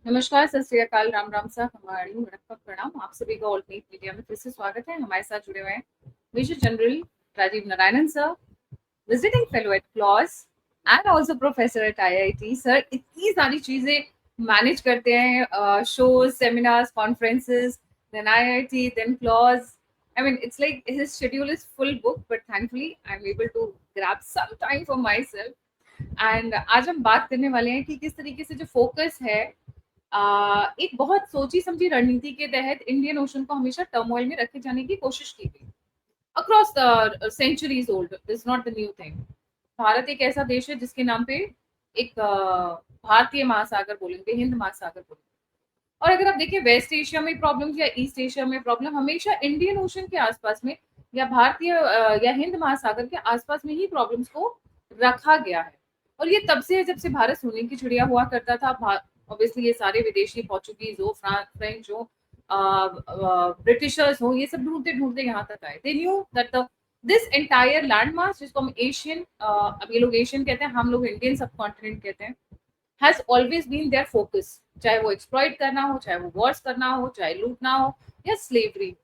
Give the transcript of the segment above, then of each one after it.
नमस्कार, सत श्री अकाल, राम राम सा हमारी वणक्कम प्रणाम। आप सभी का ऑल्ट मीडिया में फिर से स्वागत है। हमारे साथ जुड़े हुए हैं major general Rajiv Narayanan sir, visiting fellow at क्लॉस and also professor at IIT. Sir इतनी सारी चीजें मैनेज करते हैं, shows, seminars, conferences, then IIT, then क्लॉज। I mean, it's like his schedule is full book, but thankfully I'm able to grab some time for myself. And आज हम बात करने वाले हैं कि किस तरीके से जो फोकस है, एक बहुत सोची समझी रणनीति के तहत इंडियन ओशन को हमेशा टर्मोइल में रखे जाने की कोशिश की गई। Across the centuries old, is not the new thing. Bharat एक ऐसा देश है जिसके नाम पे एक भारतीय महासागर बोलेंगे, हिंद महासागर बोलेंगे। और अगर आप देखिए वेस्ट एशिया में प्रॉब्लम या ईस्ट एशिया में प्रॉब्लम, हमेशा इंडियन ओशन के आसपास में या भारतीय या हिंद महासागर के आसपास में ही प्रॉब्लम्स को रखा गया है। और ये तब से है जब से भारत सोने की चिड़िया हुआ करता था। ऑब्वियसली ये सारे विदेशी, पोर्चुगीज हो, फ्रेंच हो, ब्रिटिशर्स हो, ये सब ढूंढते ढूंढते यहाँ तक आए। They knew that this entire land mass, जिसको हम एशियन, अब ये लोग एशियन कहते हैं, हम लोग इंडियन सब कॉन्टिनेंट कहते हैं, has always been their focus. चाहे वो एक्सप्लॉइट करना हो, चाहे वो वॉर्स करना हो, चाहे लूटना हो या slavery,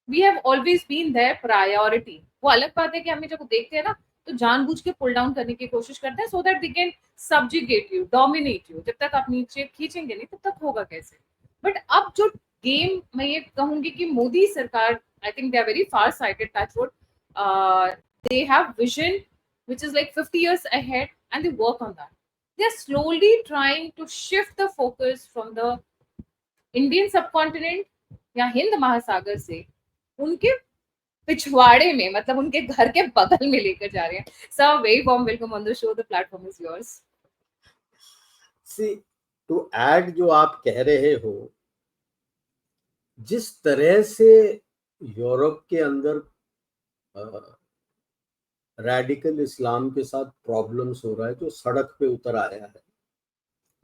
we have always been their priority. वो अलग बात है कि हमें जब देखते हैं ना, तो जानबूझ के पुल डाउन करने की कोशिश करते हैं so that they can subjugate you, dominate you. जब तक आप नीचे खींचेंगे नहीं, तब तक होगा कैसे? बट अब जो गेम, मैं ये कहूंगी कि मोदी सरकार, I think they are very far sighted, touch wood, they have vision which is like 50 years ahead, and they work on that. They are slowly trying to shift the focus from the Indian subcontinent या हिंद महासागर से उनके पिछवाड़े में, मतलब उनके घर के बगल में लेकर जा रहे हैं। Sir, very warm welcome on the show, the platform is yours. See to add जो आप कह रहे हो, जिस तरह से यूरोप के अंदर रेडिकल इस्लाम के साथ प्रॉब्लम्स हो रहा है, जो सड़क पे उतर आया है,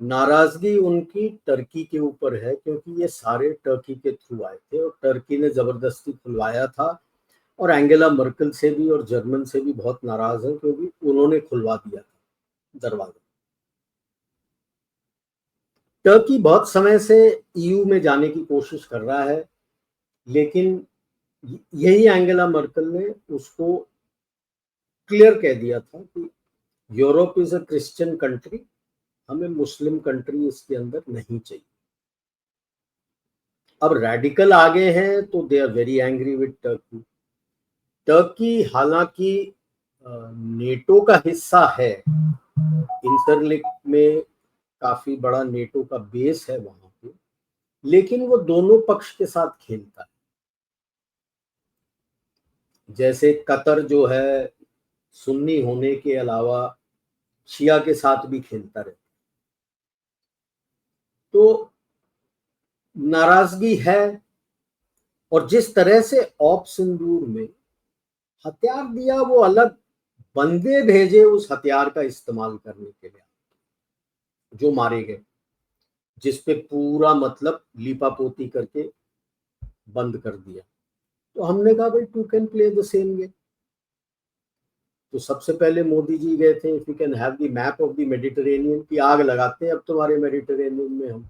नाराजगी उनकी टर्की के ऊपर है, क्योंकि ये सारे टर्की के थ्रू आए थे और टर्की ने जबरदस्ती खुलवाया था। और एंगेला मर्केल से भी और जर्मन से भी बहुत नाराज है, क्योंकि उन्होंने खुलवा दिया था दरवाजा। टर्की बहुत समय से ईयू में जाने की कोशिश कर रहा है, लेकिन यही एंगेला मर्केल ने उसको क्लियर कह दिया था कि Europe is a Christian country, हमें मुस्लिम कंट्री इसके अंदर नहीं चाहिए। अब रेडिकल आ गए हैं तो they are very angry with Turkey. Turkey हालांकि नेटो का हिस्सा है, इंटरलिंक में काफी बड़ा नेटो का बेस है वहां पे, लेकिन वो दोनों पक्ष के साथ खेलता है। जैसे कतर जो है, सुन्नी होने के अलावा शिया के साथ भी खेलता रहता। तो नाराजगी है, और जिस तरह से ऑप सिंदूर में हथियार दिया, वो अलग बंदे भेजे उस हथियार का इस्तेमाल करने के लिए, जो मारे गए, जिसपे पूरा मतलब लीपापोती करके बंद कर दिया। तो हमने कहा भाई two can play the same game. तो सबसे पहले मोदी जी गए थे, if you can have the map of the Mediterranean, की आग लगाते हैं अब तुम्हारे मेडिटेरेनियन में हम।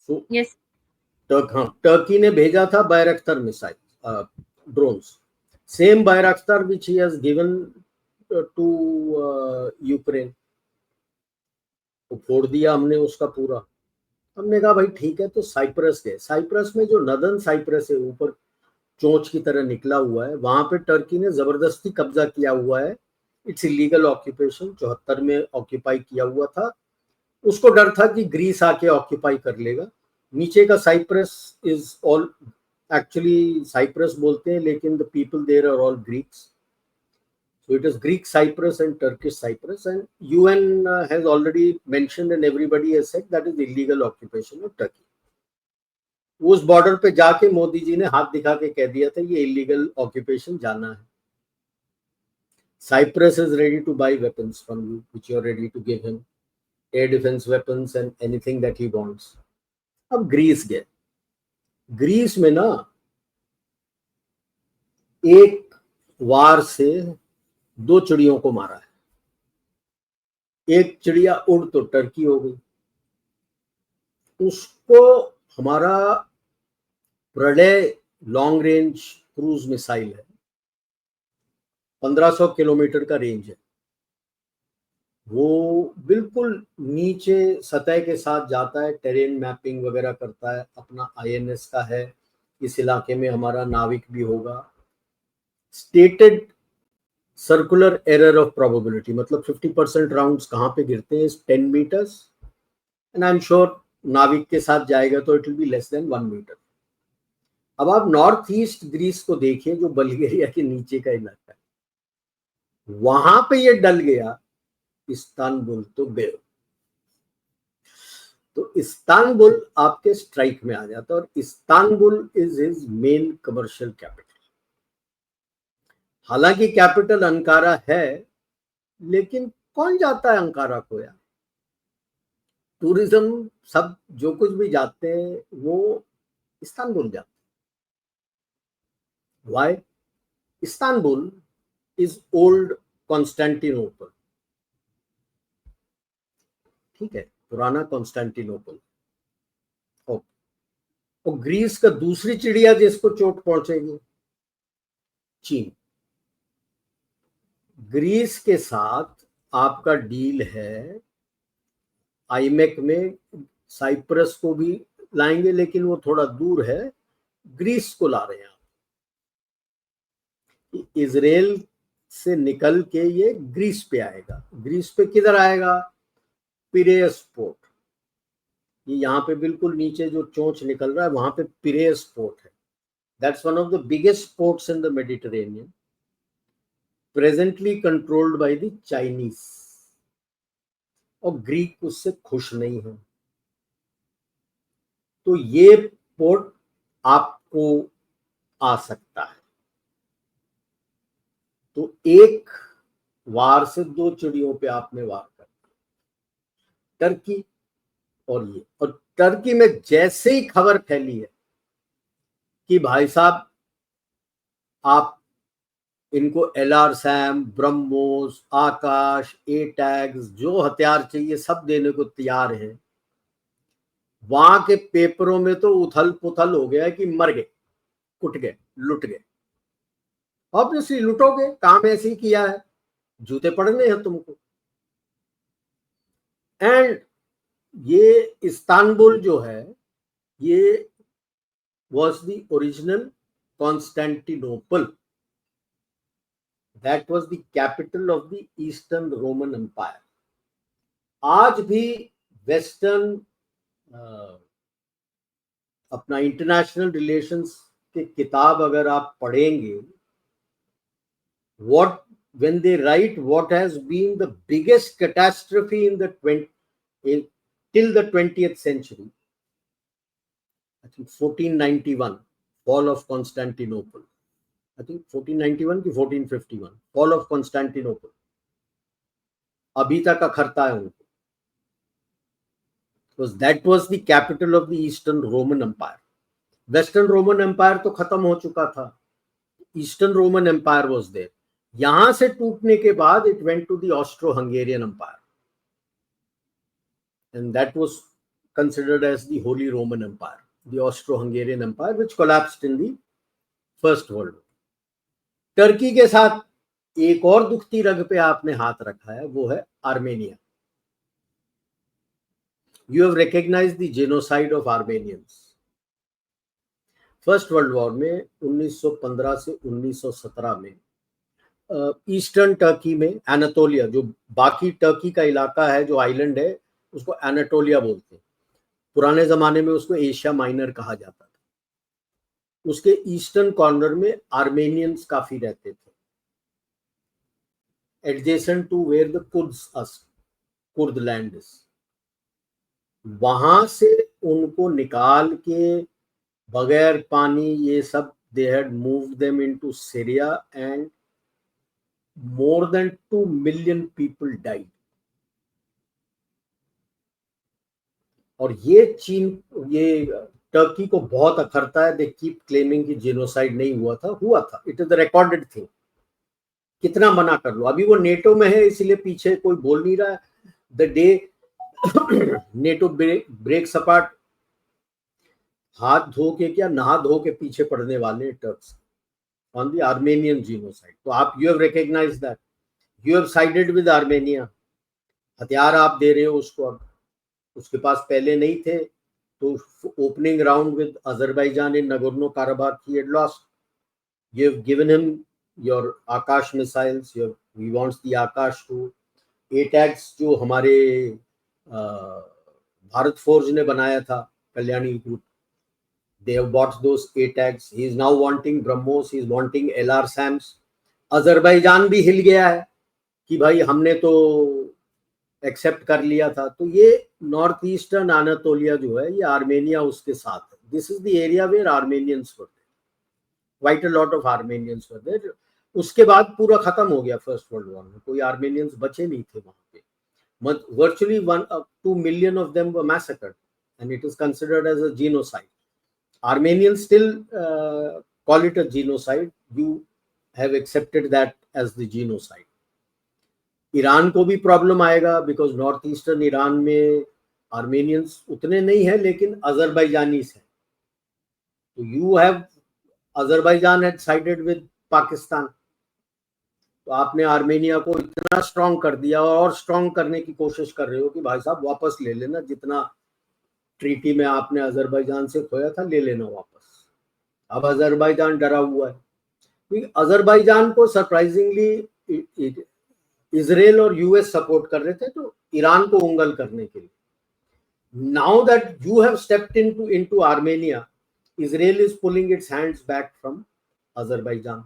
So yes. टर्की ने भेजा था Bayraktar missile, drones, same Bayraktar which he has given to Ukraine. तो फोड़ दिया हमने उसका पूरा। हमने कहा भाई ठीक है, तो साइप्रस गए। साइप्रस में जो नदन साइप्रस है, ऊपर चोंच की तरह निकला हुआ है, वहां पे टर्की ने जबरदस्ती कब्जा किया हुआ है। इट्स इलीगल ऑक्यूपेशन, 74 में ऑक्यूपाई किया हुआ था। उसको डर था कि ग्रीस आके ऑक्यूपाई कर लेगा। नीचे का Cyprus is all, actually Cyprus बोलते हैं, लेकिन the people there are all Greeks. So it is Greek Cyprus and Turkish Cyprus, and UN has already mentioned and everybody has said that is illegal occupation of Turkey. उस border पे जाके मोदी जी ने हाथ दिखा के कह दिया था ये इलीगल ऑक्यूपेशन जाना है। Cyprus is ready to buy weapons from you, which you are ready to give him. Air defence weapons and anything that he wants. अब ग्रीस गए। ग्रीस में ना एक वार से 2 चिड़ियों को मारा है। एक चिड़िया उड़ तो टर्की हो गई, उसको हमारा प्रलय लॉन्ग रेंज क्रूज मिसाइल है, 1500 किलोमीटर का रेंज है। वो बिल्कुल नीचे सतह के साथ जाता है, टेरेन मैपिंग वगैरह करता है, अपना आईएनएस का है, इस इलाके में हमारा नाविक भी होगा। Stated circular error of probability, मतलब 50% राउंड्स कहाँ पे गिरते हैं, 10 metres, and I am sure NavIC के साथ जाएगा तो it will be less than 1 metre. अब आप नॉर्थ ईस्ट ग्रीस को देखिए, जो बल्गेरिया के नीचे का इलाका है, वहां पे ये डल गया इस्तांबुल तो बेव। तो इस्तांबुल आपके स्ट्राइक में आ जाता है, और Istanbul is his main commercial capital. हालांकि कैपिटल अंकारा है, लेकिन कौन जाता है अंकारा को यार? टूरिज्म सब जो कुछ भी जाते हैं वो इस्तांबुल जाते हैं। Why? Istanbul is old Constantinople, ठीक है, पुराना कॉन्स्टेंटिनोपल। और ग्रीस का दूसरी चिड़िया जिसको चोट पहुंचेगी, चीन। ग्रीस के साथ आपका डील है आईमेक में, साइप्रस को भी लाएंगे, लेकिन वो थोड़ा दूर है, ग्रीस को ला रहे हैं आप। इजराइल से निकल के ये ग्रीस पे आएगा। ग्रीस पे किधर आएगा? पिरेयस पोर्ट। ये यहाँ पे बिल्कुल नीचे जो चोंच निकल रहा है, वहां पे पिरेयस पोर्ट है। That's one of the biggest ports in the Mediterranean, presently controlled by the Chinese, और ग्रीक उससे खुश नहीं है। तो ये पोर्ट आपको आ सकता है। तो एक वार से 2 चिड़ियों पे आपने वार कर, टर्की और ये। और टर्की में जैसे ही खबर फैली है कि भाई साहब आप इनको एलआर सैम, ब्रह्मोस, आकाश, ए टैग्स, जो हथियार चाहिए सब देने को तैयार हैं, वहां के पेपरों में तो उथल पुथल हो गया कि मर गए, कुट गए, लुट गए। ऑब्वियसली लुटोगे, काम ऐसे ही किया है, जूते पड़ने हैं तुमको। एंड ये इस्तांबुल जो है, ये was the original Constantinople. That was the capital of the Eastern Roman Empire. आज भी वेस्टर्न अपना इंटरनेशनल रिलेशंस के किताब अगर आप पढ़ेंगे, what when they write what has been the biggest catastrophe in the till the 20th century, I think 1491 fall of Constantinople, I think 1491 की 1451 fall of Constantinople, अभी तक अखरता है उनको, because that was the capital of the Eastern Roman Empire. Western Roman Empire तो खत्म हो चुका था, Eastern Roman Empire was there. यहां से टूटने के बाद it went to the Austro-Hungarian Empire, and that was considered as the Holy Roman Empire, the Austro-Hungarian Empire, which collapsed in the First World War. Turkey के साथ एक और दुखती रग पे आपने हाथ रखा है, वो है Armenia. You have recognized the genocide of Armenians. First world war में 1915 से 1917 में ईस्टर्न टर्की में, एनाटोलिया, जो बाकी टर्की का इलाका है, जो आइलैंड है, उसको एनाटोलिया बोलते हैं। पुराने जमाने में उसको एशिया माइनर कहा जाता था। उसके ईस्टर्न कॉर्नर में आर्मेनियंस काफी रहते थे, adjacent to where the Kurd land is. वहां से उनको निकाल के बगैर पानी ये सब, they had moved them into Syria and more than 2 million people died. और ये चीन, ये टर्की को बहुत अखरता है। दे कीप क्लेमिंग कि जेनोसाइड नहीं हुआ था, it is the recorded thing. कितना मना कर लो, अभी वो नेटो में है इसलिए पीछे कोई बोल नहीं रहा है। The day NATO breaks apart, हाथ धो के क्या नहा धो के पीछे पड़ने वाले Turks on the Armenian genocide. तो आप you have recognised that, you have sided with Armenia. हथियार आप दे रहे हो उसको, अब उसके पास पहले नहीं थे, तो opening round with Azerbaijan in Nagorno Karabakh he had lost. You have given him your Akash missiles, your he wants the Akash to attacks जो हमारे भारत फोर्ज ने बनाया था, Kalyani group, they have bought those ATAGs. He is now wanting BrahMos, he is wanting LRSAMs. Azerbaijan भी हिल गया है कि भाई हमने तो एक्सेप्ट कर लिया था। तो ये नॉर्थ ईस्टर्न अनातोलिया जो है, ये आर्मेनिया उसके साथ है। This is the area where Armenians were there, quite a lot of Armenians were there. उसके बाद पूरा खत्म हो गया फर्स्ट वर्ल्ड वॉर में, कोई आर्मेनियंस बचे नहीं थे वहां पे। virtually 2 million of them were massacred and it is considered as a genocide. Armenians still call it a genocide. You have accepted that as the genocide. Iran को भी problem आएगा बिकॉज नॉर्थ ईस्टर्न ईरान में Armenians उतने नहीं है लेकिन अजरबैजानीज हैं। तो you have Azerbaijan had sided with Pakistan, तो आपने आर्मेनिया को इतना स्ट्रांग कर दिया और स्ट्रांग करने की कोशिश कर रहे हो कि भाई साहब वापस ले लेना, जितना ट्रीटी में आपने अजरबैजान से खोया था ले लेना वापस। अब अजरबैजान डरा हुआ है। अजरबैजान को सरप्राइजिंगली इजराइल और यूएस सपोर्ट कर रहे थे, तो ईरान को उंगल करने के लिए। Now that you have stepped into Armenia, Israel is pulling it's hands back from Azerbaijan.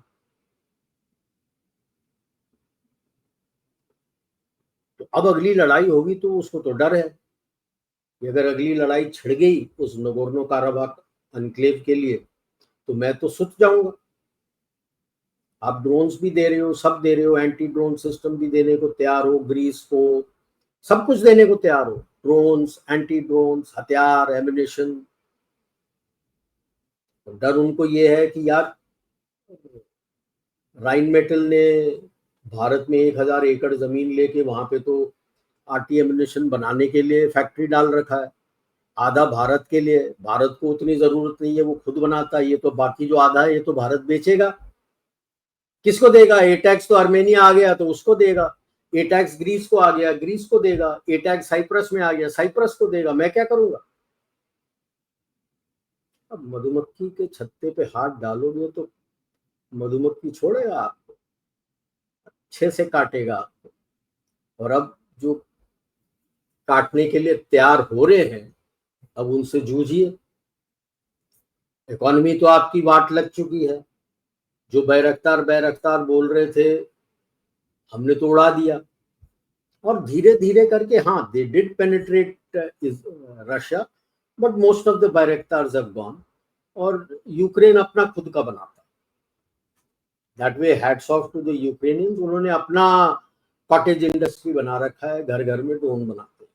तो अब अगली लड़ाई होगी तो उसको तो डर है कि अगर अगली लड़ाई छिड़ गई उस नगोर्नो काराबाख एनक्लेव के लिए तो मैं तो सुत जाऊंगा। आप ड्रोन्स भी दे रहे हो, सब दे रहे हो, एंटी ड्रोन सिस्टम भी देने को तैयार हो, ग्रीस को सब कुछ देने को तैयार हो, ड्रोन्स, एंटी ड्रोन्स, हथियार, एमिनेशन। तो डर उनको ये है कि यार राइन मेटल ने भारत में 1000 एकड़ जमीन लेके वहां पे तो आरटी एमिनेशन बनाने के लिए फैक्ट्री डाल रखा है, आधा भारत के लिए। भारत को उतनी जरूरत नहीं है, वो खुद बनाता है, ये तो बाकी जो आधा है ये तो भारत बेचेगा। किसको देगा? एटैक्स तो आर्मेनिया आ गया तो उसको देगा, एटैक्स ग्रीस को आ गया ग्रीस को देगा, एटैक्स साइप्रस में आ गया साइप्रस को देगा, मैं क्या करूंगा? अब मधुमक्खी के छत्ते पे हाथ डालोगे तो मधुमक्खी छोड़ेगा आपको, अच्छे से काटेगा आपको। और अब जो काटने के लिए तैयार हो रहे हैं, अब उनसे जूझिए। इकोनॉमी तो आपकी वाट लग चुकी है, जो बैरक्तार बोल रहे थे हमने तो उड़ा दिया। और धीरे धीरे करके हाँ, they did penetrate Russia, but most of the Bayraktars have gone, और यूक्रेन अपना खुद का बनाता। That way hats off to the Ukrainians, उन्होंने अपना कॉटेज इंडस्ट्री बना रखा है, घर घर में ड्रोन बनाते हैं।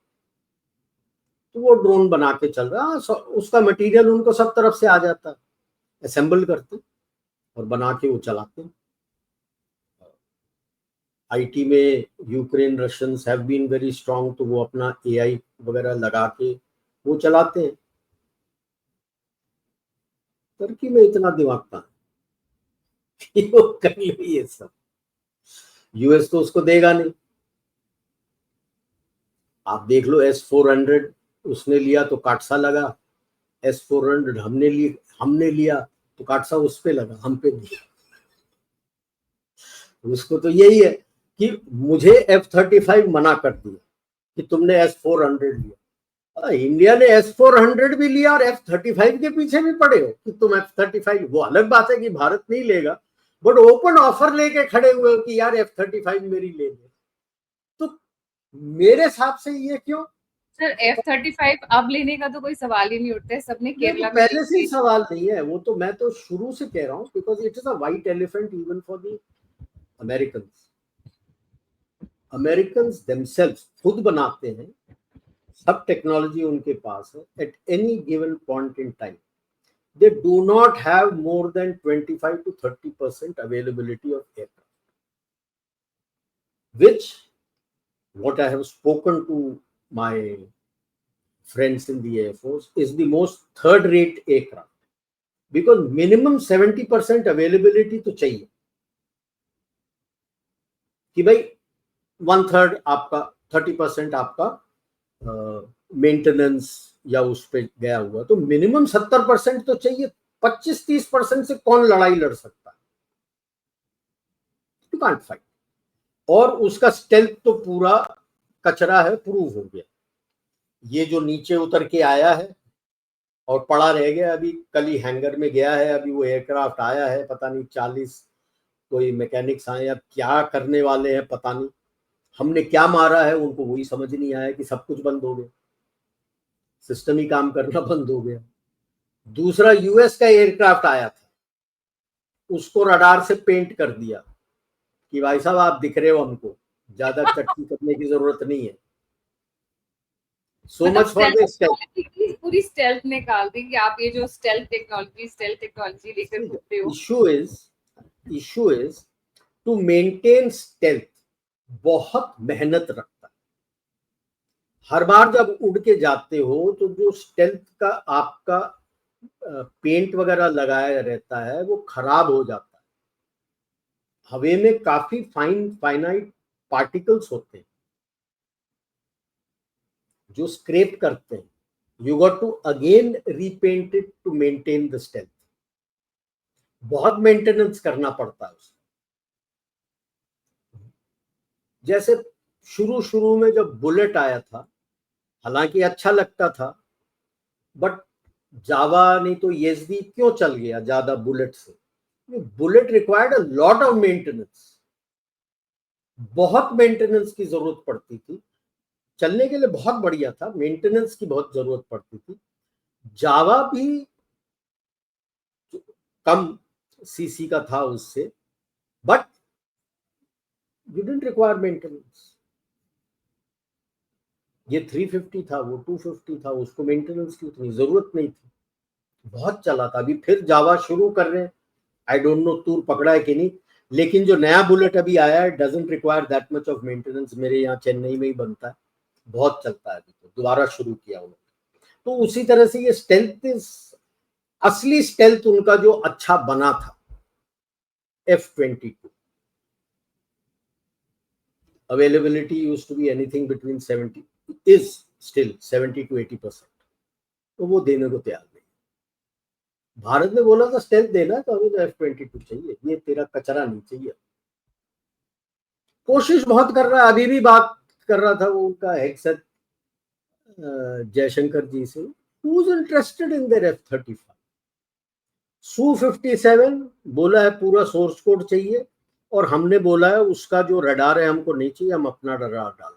तो वो ड्रोन बना के चल रहा है, उसका मटेरियल उनको सब तरफ से आ जाता है, असेंबल करते और बना के वो चलाते हैं। आईटी में Ukraine Russians have been very strong, तो वो अपना एआई वगैरह लगा के वो चलाते हैं। तुर्की में इतना दिमाग कहाँ कर ले ये सब, यूएस तो उसको देगा नहीं। आप देख लो S-400 उसने लिया तो काटसा लगा, S-400 हमने लिया तो काटसा उस पे लगा, हम पे नहीं। उसको तो यही है कि मुझे F-35 मना कर दिया कि तुमने S-400 लिया। इंडिया ने S-400 भी लिया और F-35 के पीछे भी पड़े हो कि तुम F-35, वो अलग बात है कि भारत नहीं लेगा, बट ओपन ऑफर लेके खड़े हुए हो कि यार F-35 मेरी ले ले। तो मेरे हिसाब से ये क्यों सर, F-35 अब लेने का तो कोई सवाल ही नहीं उठता है, सबने केरला में पहले से ही सवाल नहीं है, वो तो मैं तो शुरू से कह रहा हूँ, because it is a white elephant even for the Americans. Americans themselves खुद बनाते हैं सब टेक्नोलॉजी उनके पास है. At any given point in time they do not have more than 25 to 30% availability of aircraft, which what I have spoken to my friends in the Air Force is the most third rate aircraft, because minimum 70% availability तो चाहिए कि भाई 1/3 आपका 30% आपका maintenance या उस पे गया हुआ, तो मिनिमम 70% तो चाहिए. 25-30% से कौन लड़ाई लड़ सकता है? You can't fight. और उसका स्टेल्थ तो पूरा कचरा है, प्रूव हो गया. ये जो नीचे उतर के आया है और पड़ा रह गया, अभी कल ही हैंगर में गया है, अभी वो एयरक्राफ्ट आया है, पता नहीं 40 कोई मैकेनिक्स आए, अब क्या करने वाले हैं पता नहीं. हमने क्या मारा है उनको वही समझ नहीं आया कि सब कुछ बंद हो गया, सिस्टम ही काम करना बंद हो गया. दूसरा यूएस का एयरक्राफ्ट आया था, उसको रडार से पेंट कर दिया कि भाई साहब आप दिख रहे हो, हमको ज्यादा चटकी करने की जरूरत नहीं है. So much for this. पूरी स्टेल्थ निकाल दी कि आप ये जो स्टेल्थ टेक्नोलॉजी लेकर घूमते हो. Issue is to maintain stealth बहुत मेहनत रखता है. हर बार जब उड़ के जाते हो तो जो स्टेल्थ का आपका पेंट वगैरह लगाया रहता है वो खराब हो जाता है. हवा में काफी फाइनाइट पार्टिकल्स होते हैं जो स्क्रैप करते हैं. You got to again repaint it to maintain the stealth. बहुत मेंटेनेंस करना पड़ता है उसमें. जैसे शुरू में जब बुलेट आया था, हालांकि अच्छा लगता था, बट जावा नहीं तो येजडी क्यों चल गया ज्यादा बुलेट से? Bullet required a lot of maintenance. बहुत मेंटेनेंस की जरूरत पड़ती थी. चलने के लिए बहुत बढ़िया था, मेंटेनेंस की बहुत जरूरत पड़ती थी. जावा भी कम सीसी का था उससे, but you didn't require maintenance. ये 350 था, वो 250 था, उसको मेंटेनेंस की उतनी जरूरत नहीं थी. बहुत चला था. अभी फिर जावा शुरू कर रहे हैं, आई डोंट नो तूर पकड़ा है कि नहीं, लेकिन जो नया बुलेट अभी आया है doesn't require that much of maintenance. मेरे यहाँ चेन्नई में ही बनता है, बहुत चलता है. अभी तो दोबारा शुरू किया उन्होंने. तो उसी तरह से ये स्टेल्थ, असली स्टेल्थ उनका जो अच्छा बना था F-22, availability used to be anything between 70, is still 70 to 80%. तो वो देने को तैयार नहीं. भारत ने बोला था स्टेल्थ देना, तो अभी तो F-22 चाहिए, ये तेरा कचरा नहीं चाहिए. कोशिश बहुत कर रहा है. अभी भी बात कर रहा था वो उनका हेक्सत जयशंकर जी से, who is interested in their F-35. Su-57 बोला है पूरा सोर्स कोड चाहिए, और हमने बोला है उसका जो रडार है हमको नहीं चाहिए, हम अपना रडार डालें.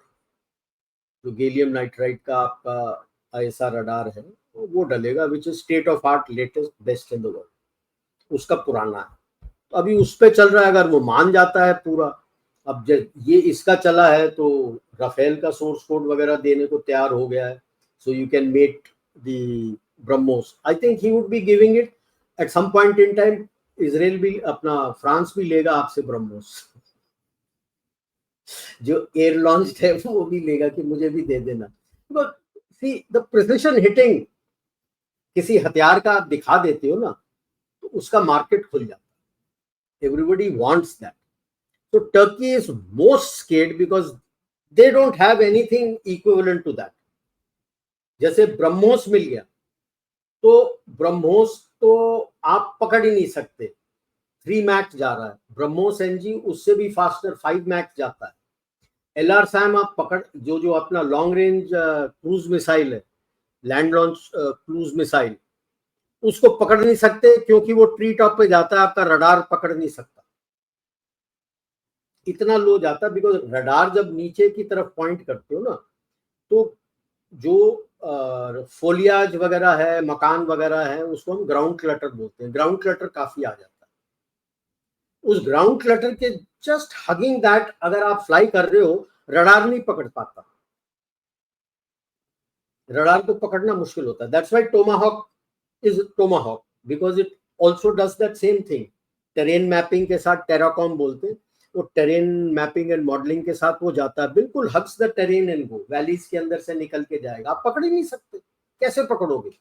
जो गैलियम नाइट्राइड का आपका ऐसा रडार है वो डलेगा, which is state of art, latest, best in the world. उसका पुराना है, तो अभी उस पे चल रहा है. अगर वो मान जाता है पूरा, अब ये इसका चला है तो राफेल का सोर्स कोड वगैरह देने को तैयार हो गया है. So you can mate the BrahMos. I think he would be giving it at some point in time. Israel भी, अपना फ्रांस भी लेगा आपसे ब्रह्मोस. जो एयर लॉन्च है वो भी लेगा कि मुझे भी दे देना. But see the precision hitting, किसी हथियार का आप दिखा देते हो ना, तो उसका मार्केट खुल जाता है. Everybody wants that. So Turkey is most scared because they don't have anything equivalent to that. जैसे ब्रह्मोस मिल गया, तो ब्रह्मोस तो आप पकड़ ही नहीं सकते. 3 मैक्स जा रहा है ब्रह्मोस एनजी, उससे भी फास्टर 5 मैक्स जाता है. LR सैम आप पकड़, जो अपना लॉन्ग रेंज क्रूज मिसाइल है, लैंड लॉन्च क्रूज मिसाइल, उसको पकड़ नहीं सकते क्योंकि वो ट्री टॉप पे जाता है, आपका रडार पकड़ नहीं सकता. इतना लो जाता, बिकॉज रडार जब नीचे की तरफ पॉइंट करते हो ना, तो जो फोलियाज वगैरह है, मकान वगैरह है, उसको हम ग्राउंड क्लटर बोलते हैं. ग्राउंड क्लटर काफी आ जाता है. उस ग्राउंड क्लटर के जस्ट हगिंग दैट अगर आप फ्लाई कर रहे हो, रडार नहीं पकड़ पाता. रडार को पकड़ना मुश्किल होता है. That's why Tomahawk is Tomahawk, because it also does that same thing. Terrain mapping के साथ टेराकॉम बोलते हैं, वो टेरेन मैपिंग एंड मॉडलिंग के साथ वो जाता है, बिल्कुल hugs the terrain and go, valleys के अंदर से निकल के जाएगा. आप पकड़ ही नहीं सकते, कैसे पकड़ोगे?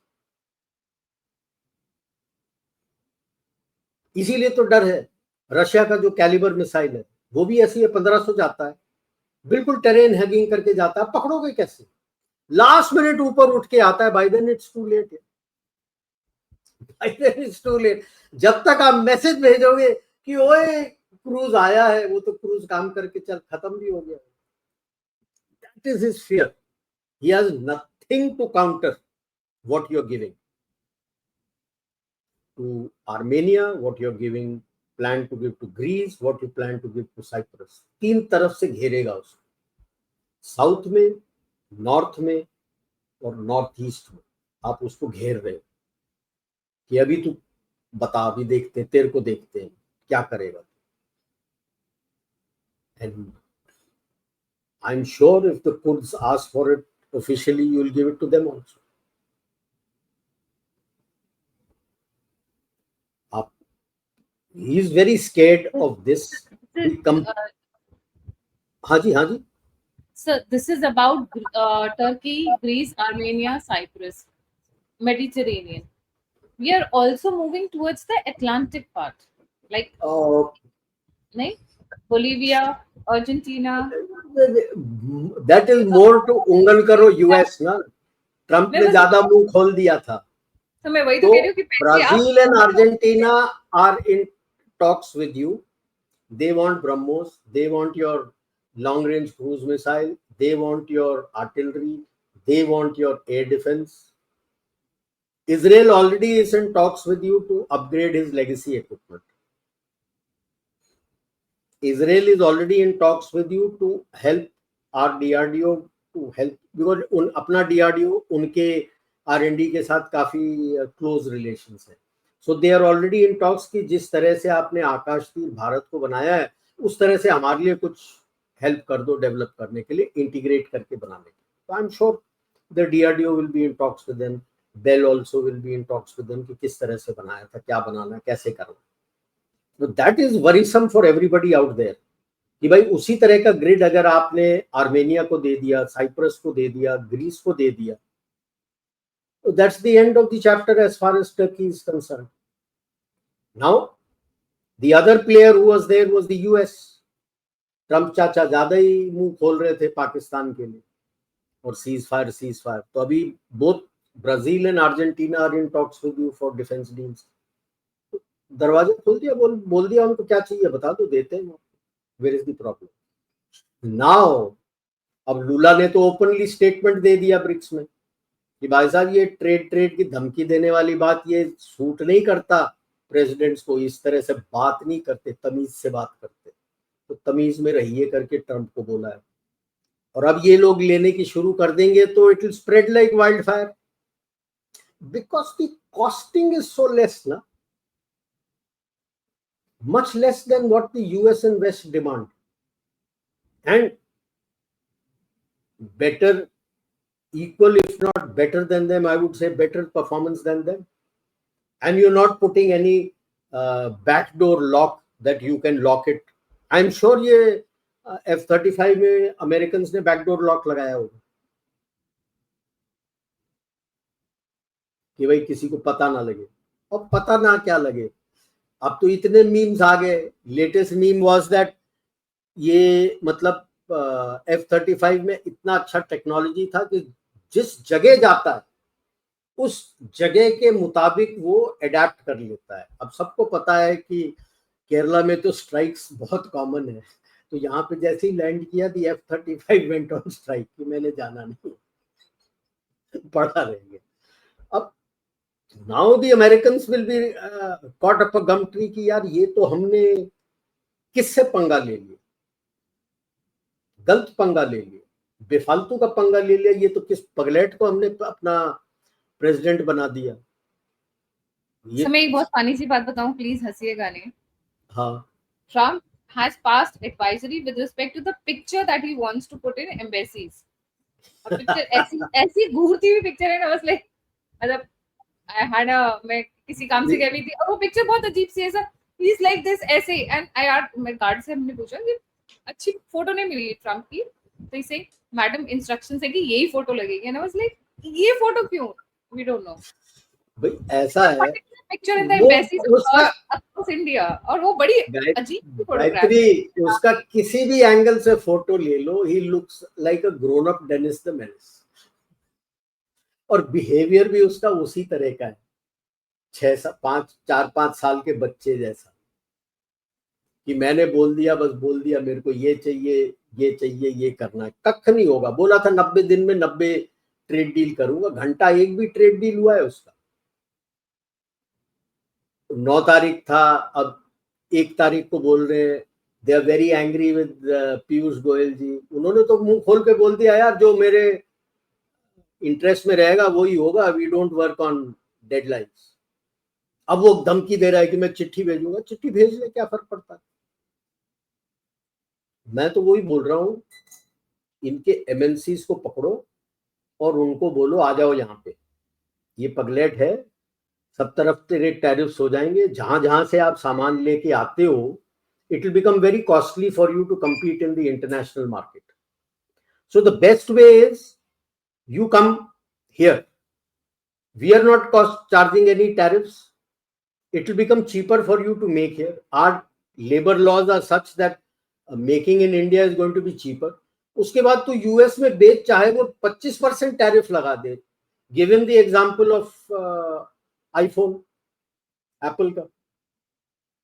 इसीलिए तो डर है. रशिया का जो कैलिबर मिसाइल है वो भी ऐसी है, 1500 जाता है, बिल्कुल टेरेन हैगिंग करके जाता है. पकड़ोगे कैसे? लास्ट मिनट ऊपर उठ के आता है. By then it's too late. By then it's too late. जब तक आप मैसेज भेजोगे कि ओए क्रूज आया है, वो तो क्रूज काम करके चल खत्म भी हो गया. That is his fear. He has nothing to counter what you are giving to Armenia, what you're giving, plan to give to Greece, what you plan to give to Cyprus. तीन तरफ से घेरेगा उसको, साउथ में, north में और north east में. आप उसको घेर रहे हो कि अभी तू बता, अभी देखते हैं, तेरे को देखते हैं क्या करेगा. And I'm sure if the Kurds ask for it officially, you will give it to them also. He is very scared of this. हाँ जी, हाँ जी. So this is about Turkey, Greece, Armenia, Cyprus, Mediterranean. We are also moving towards the Atlantic part, like Bolivia, Argentina. That is more to उंगल करो US ना. Trump ने ज्यादा मुंह खोल दिया था. तो मैं वही तो कह रही हूँ कि Brazil and Argentina are in talks with you. They want BrahMos, they want your long range cruise missile, they want your artillery, they want your air defense. Israel already is in talks with you to upgrade his legacy equipment. Israel is already in talks with you to help our DRDO to help, because अपना DRDO उनके R&D के साथ काफी close relations है. So they are already in talks कि जिस तरह से आपने आकाश तीर भारत को बनाया है, उस तरह से हमारे लिए कुछ हेल्प कर दो डेवलप करने के लिए, इंटीग्रेट करके बनाने के लिए. तो I am sure the DRDO will be in talks with them. BEL also will be in talks with them कि किस तरह से बनाया था, क्या बनाना, कैसे करना. तो that is worrisome for everybody out there कि भाई उसी तरह का ग्रिड अगर आपने आर्मेनिया को दे दिया, साइप्रस को दे दिया, ग्रीस को दे दिया, so that's the end of the chapter as far as Turkey is concerned. Now, the other player who was there was the US. Trump चाचा ज्यादा ही मुंह खोल रहे थे पाकिस्तान के लिए और सीज फायर. तो अभी both Brazil and Argentina are in talks with you for defence deals. दरवाजा खोल दिया, बोल दिया उनको क्या चाहिए बता दो, देते हैं. Where is the problem now? अब लूला ने तो ओपनली स्टेटमेंट दे दिया ब्रिक्स में कि भाई साहब ये ट्रेड की धमकी देने वाली बात ये सूट नहीं करता प्रेसिडेंट्स को, इस तरह से बात नहीं करते, तमीज से बात करते. तो तमीज में रहिए करके ट्रम्प को बोला है. और अब ये लोग लेने की शुरू कर देंगे तो it will spread like wild fire, because the costing is so less ना, much less than what the US and West demand, and better, equal if not better than them, I would say better performance than them. And you're not putting any backdoor lock that you can lock it. I'm sure ये F-35 में American ने backdoor lock लगाया होगा कि भाई किसी को पता ना लगे. और पता ना क्या लगे, अब तो इतने मीम्स आ गए. लेटेस्ट मीम वाज दैट ये मतलब F-35 में इतना अच्छा टेक्नोलॉजी था कि जिस जगह जाता है उस जगह के मुताबिक वो अडेप्ट कर लेता है. अब सबको पता है कि केरला में तो स्ट्राइक्स बहुत कॉमन है, तो यहाँ पे जैसे ही लैंड किया दी F-35 वेंट ऑन स्ट्राइक कि मैंने जाना नहीं, पड़ा रहेंगे. अब now the Americans will be caught up a gum tree कि यार ये तो हमने किससे पंगा ले लिया, गलत पंगा ले लिया, बेफालतू का पंगा ले लिया. ये तो किस पगलेट को हमने अपना प्रेसिडेंट बना दिया. मैं एक बहुत फानी सी बात बताऊं, प्लीज हंसिएगा नहीं. हाँ. Trump has passed advisory with respect to the picture that he wants to put in embassies. और पिक्चर ऐसी ऐसी घूरती हुई पिक्चर है ना, बस लाइक मतलब आई हैड अ, मैं किसी काम से गई थी और वो पिक्चर बहुत अजीब सी ऐसा, ही इज लाइक दिस ऐसे, एंड आई आर मैं गार्ड से हमने पूछा कि अच्छी फोटो नहीं मिली ट्रम्प की, तो इसे मैडम इंस्ट्रक्शन है कि यही फोटो लगेगी, एंड आई वाज लाइक ये फोटो क्यों, वी डोंट नो। भाई ऐसा है पिक्चर इन द वो एम्बेसीज उसका अक्रॉस इंडिया, और वो बड़ी अजीब फोटोग्राफ गायत्री, है। उसका किसी भी एंगल से फोटो ले लो, he looks like a grown up Dennis the Menace, और बिहेवियर भी उसका उसी तरह का है, 4-5 साल के बच्चे जैसा, कि मैंने बोल दिया, बस बोल दिया, मेरे को ये चाहिए, ये चाहिए, ये करना है, कख नहीं होगा। बोला था 90 दिन में 90 ट्रेड डील करूंगा, घंटा एक भी ट्रेड डील हुआ है उसका। 9 तारीख था, अब 1 तारीख को बोल रहे हैं they are very angry with Piyush Goyal ji. उन्होंने तो मुंह खोल के बोल दिया, यार जो मेरे इंटरेस्ट में रहेगा वही होगा, we don't work on deadlines. अब वो धमकी दे रहा है कि मैं चिट्ठी भेजूंगा, चिट्ठी भेज ले, क्या फर्क पड़ता है। मैं तो वही बोल रहा हूँ, इनके एमएनसीज को पकड़ो और उनको बोलो आ जाओ यहाँ पे, ये पगलेट है, सब तरफ तेरे टैरिफ्स हो जाएंगे, जहां जहां से आप सामान लेके आते हो, it will become very costly for you to compete in the international market. So the best way is you come here. We are not charging any tariffs. It will become cheaper for you to make here. Our labor laws are such that making in India is going to be cheaper. उसके बाद तो US में बेच, चाहे वो 25% tariff लगा दे, given the example of iPhone Apple का,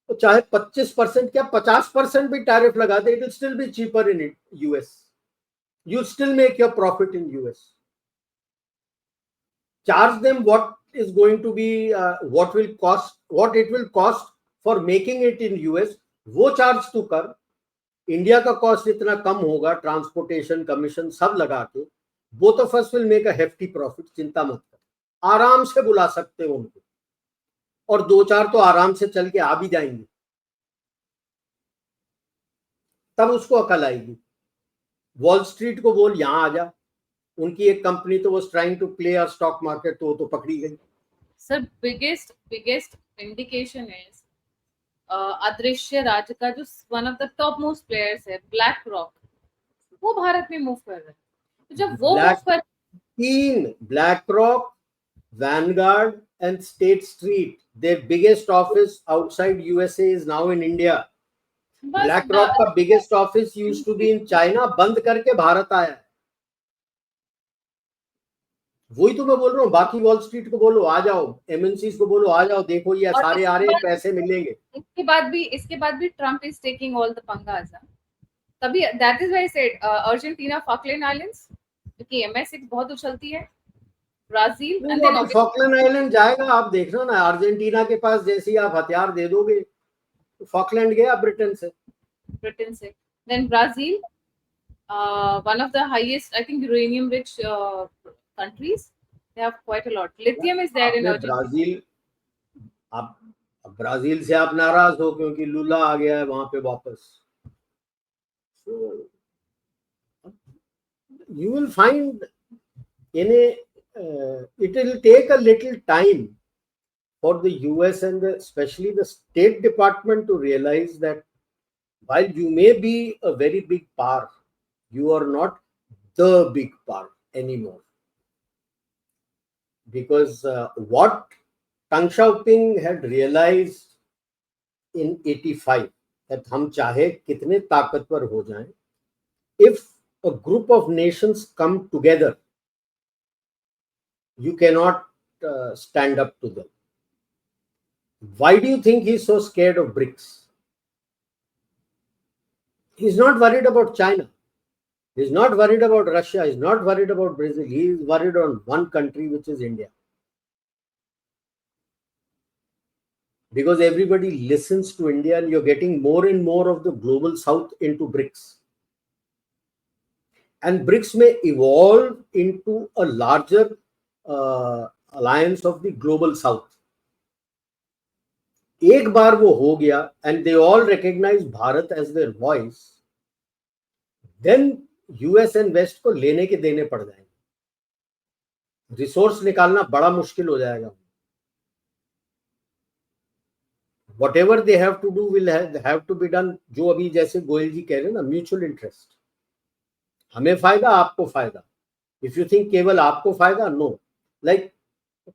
तो चाहे 25% क्या 50% भी टैरिफ लगा दे, it will still be cheaper in US, you still make your profit in US. Charge them what is going to be what it will cost for making it in US, वो charge तू कर। India का cost इतना कम होगा, transportation commission सब लगा के, both of us will make a hefty profit, चिंता मत कर। आराम से बुला सकते हो उनको, और 2-4 तो आराम से चल के आ भी जाएंगे, तब उसको अकल आएगी। वॉल स्ट्रीट को बोल यहां आ जा, उनकी एक कंपनी तो was trying to play a stock market, तो वो तो पकड़ी गई। सर बिगेस्ट इंडिकेशन इज अदृश्य राज का जो one of the top most players है ब्लैक रॉक, वो भारत में मूव कर रहा है, तो जब वो मूव कर, BlackRock, Vanguard and State Street, their biggest office outside USA is now in India. BlackRock का biggest office used to be in China, बंद करके भारत आया है। वही तो मैं बोल रहा हूँ, बाकी वॉल स्ट्रीट को बोलो आ जाओ, एमएनसीज को बोलो आ जाओ, देखो ये सारे आ रहे हैं, पैसे मिलेंगे। इसके बाद भी Trump is taking all the पंगास, तभी that is why I said Argentina Falkland Islands, क्योंकि एमएस6 बहुत उछलती है, Brazil and then Falkland Island जाएगा, आप देखना ना, अर्जेंटीना के पास जैसे ही आप हथियार दे दोगे, फॉकलैंड गया ब्रिटेन से, then Brazil, one of the highest, I think, uranium rich countries. They have quite a lot. Lithium is there in Brazil. आप ब्राजील से आप नाराज हो क्योंकि लूला आ गया है वहां पे वापस। You will find in a it will take a little time for the US and especially the State Department to realize that while you may be a very big power, you are not the big power anymore. Because what Deng Xiaoping had realized in 85, that हम चाहे कितने ताकतवर हो जाएं, if a group of nations come together, you cannot stand up to them. Why do you think he's so scared of BRICS? He's not worried about China. He's not worried about Russia. He's not worried about Brazil. He is worried on one country, which is India. Because everybody listens to India, and you're getting more and more of the global south into BRICS. And BRICS may evolve into a larger alliance of the global south. एक बार वो हो गया, and they all recognize Bharat as their voice, then US and west को लेने के देने पड़ जाएंगे, रिसोर्स निकालना बड़ा मुश्किल हो जाएगा। whatever they have to do will have to be done। जो अभी जैसे गोयल जी कह रहे हैं ना, म्यूचुअल इंटरेस्ट, हमें फायदा आपको फायदा। इफ यू थिंक केवल आपको फायदा, नो, लाइक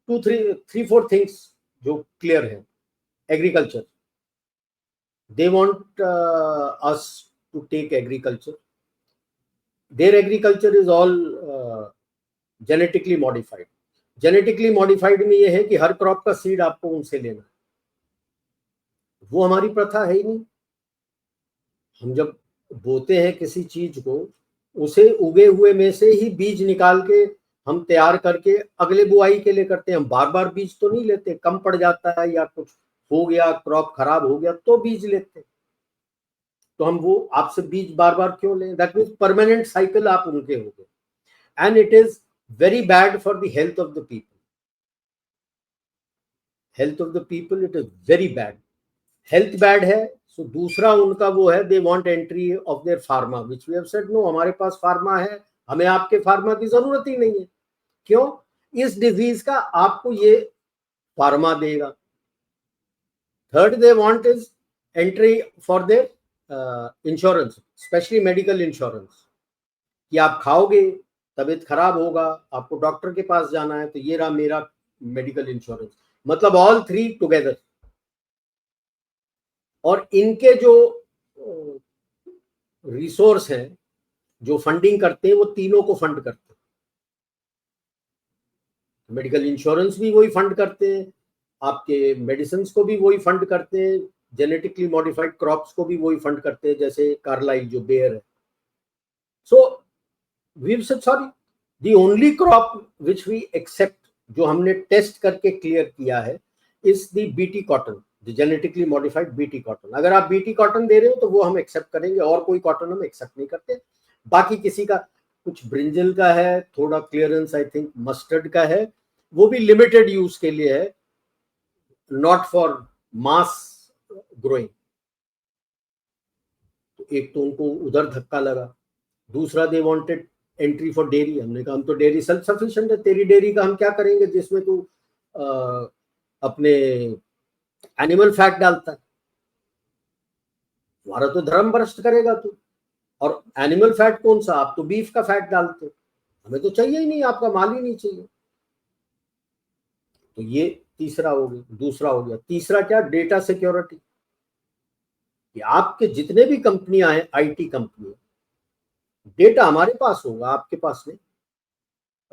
2-3-4 थिंग्स जो क्लियर है। Agriculture, they want us to take agriculture, their agriculture is all genetically modified। Genetically modified में ये है कि हर क्रॉप का सीड आपको उनसे लेना है, वो हमारी प्रथा है ही नहीं। हम जब बोते हैं किसी चीज को, उसे उगे हुए में से ही बीज निकाल के हम तैयार करके अगले बुआई के लिए करते हैं। हम बार बार बीज तो नहीं लेते, कम पड़ जाता है या कुछ हो गया, क्रॉप खराब हो गया तो बीज लेते हैं। तो हम वो आपसे बीज बार बार क्यों लें? दैट मीन्स परमानेंट साइकिल आप उनके हो गए, and it is very bad for the health of the people. Health of the people, it is very bad. Health bad है, सो दूसरा उनका वो है, they want entry of their pharma, which we have said no, हमारे पास pharma है, हमें आपके फार्मा की जरूरत ही नहीं है। क्यों? इस डिजीज का आपको ये फार्मा देगा। Third they want is entry for their insurance, specially medical insurance, कि आप खाओगे, तबीयत खराब होगा, आपको डॉक्टर के पास जाना है, तो ये रहा मेरा मेडिकल इंश्योरेंस। मतलब ऑल थ्री टुगेदर। और इनके जो रिसोर्स हैं, जो फंडिंग करते हैं, वो तीनों को फंड करते हैं। मेडिकल इंश्योरेंस भी वही फंड करते हैं, आपके मेडिसिन को भी वही फंड करते हैं, जेनेटिकली मॉडिफाइड क्रॉप्स को भी वही फंड करते हैं, जैसे कार्लाइल जो बेयर है। So we said sorry, the only crop which we accept, जो हमने टेस्ट करके क्लियर किया है, is the BT cotton, genetically modified BT cotton. अगर आप बीटी कॉटन दे रहे हो तो वो हम एक्सेप्ट करेंगे, और कोई कॉटन हम एक्सेप्ट नहीं करते। बाकी किसी का, कुछ ब्रिंजल का है, थोड़ा क्लियरेंस आई थिंक मस्टर्ड का है, वो भी लिमिटेड यूज के लिए है, नॉट फॉर मास ग्रोइंग। तो एक तो उनको उधर धक्का लगा, दूसरा they wanted entry for dairy. हमने कहा हम तो डेयरी सेल्फ सफिशिएंट है, तेरी डेयरी का हम क्या करेंगे जिसमें तू अपने एनिमल फैट डालता है, हमारा तो धर्म भ्रष्ट करेगा तू। और एनिमल फैट कौन सा? आप तो बीफ का फैट डालते हो, हमें तो चाहिए ही नहीं, आपका माल ही नहीं चाहिए। तो ये तीसरा हो गया, दूसरा हो गया। तीसरा क्या? डेटा सिक्योरिटी, कि आपके जितने भी कंपनियां हैं, आईटी कंपनी, डेटा हमारे पास होगा, आपके पास नहीं।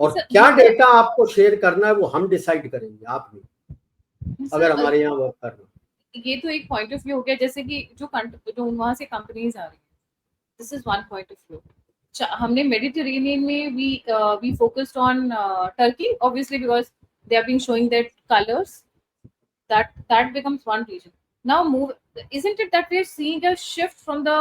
और क्या डेटा आपको शेयर करना है वो हम डिसाइड करेंगे, आप नहीं, अगर हमारे यहाँ वर्क करना। ये तो एक पॉइंट ऑफ व्यू हो गया, जैसे कि जो वहां से कंपनीज आ रही है, this is one point of view. हमने मेडिटेरेनियन में we focused on Turkey obviously, because they have been showing that colors, that becomes one region. Now isn't it that we are seeing a shift from the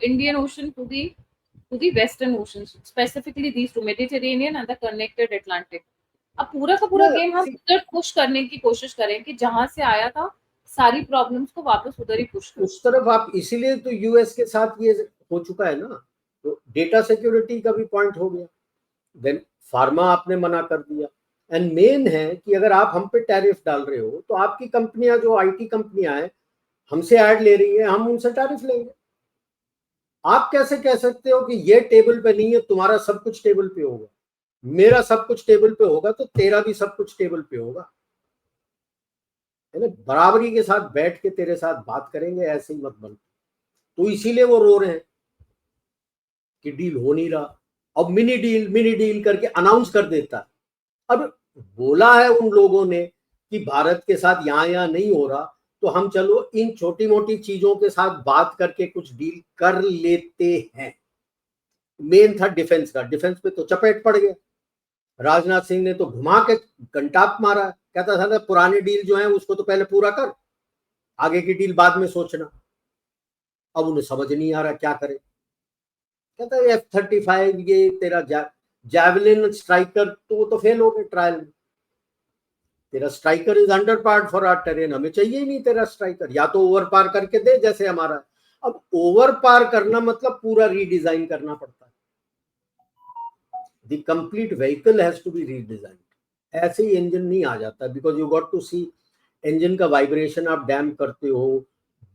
Indian Ocean to the Western oceans, specifically these two, Mediterranean and the connected Atlantic? अब पूरा का पूरा game हम उधर push करने की कोशिश करें कि जहां से आया था सारी प्रॉब्लम्स को वापस उधर ही पुश करें। उस तरफ आप, इसीलिए तो यूएस के साथ ये हो चुका है ना। तो डेटा सिक्योरिटी का भी पॉइंट हो गया, देन फार्मा आपने मना कर दिया, एंड मेन है कि अगर आप हम पे टैरिफ डाल रहे हो तो आपकी कंपनियां, जो आईटी कंपनियां हैं, हमसे ऐड ले रही हैं, हम उनसे टैरिफ लेंगे। आप कैसे कह सकते हो कि ये टेबल पे नहीं है, तुम्हारा सब कुछ टेबल पे होगा? मेरा सब कुछ टेबल पे होगा तो तेरा भी सब कुछ टेबल पे होगा, है ना? बराबरी के साथ बैठ के तेरे साथ बात करेंगे, ऐसे ही मत बन। तो इसीलिए वो रो रहे हैं कि डील हो नहीं रहा। अब मिनी डील करके अनाउंस कर देता है। अब बोला है उन लोगों ने कि भारत के साथ यहाँ नहीं हो रहा, तो हम चलो इन छोटी मोटी चीजों के साथ बात करके कुछ डील कर लेते हैं। मेन था डिफेंस का, डिफेंस पे तो चपेट पड़ गया। राजनाथ सिंह ने तो घुमा के कंटाप मारा, कहता था पुराने डील जो है उसको तो पहले पूरा कर, आगे की डील बाद में सोचना। अब उन्हें समझ नहीं आ रहा क्या करे। कहता है F-35 ये तेरा जैवलिन स्ट्राइकर, तो वो तो फेल हो गए ट्रायल में। तेरा striker is underpowered for our terrain, हमें चाहिए ही नहीं तेरा स्ट्राइकर, या तो ओवर पार करके दे जैसे हमारा। अब ओवर पार करना मतलब पूरा रीडिजाइन करना पड़ता है। The complete vehicle has to be redesign. ऐसे ही इंजन नहीं आ जाता, because you got to see engine का वाइब्रेशन आप डैम करते हो,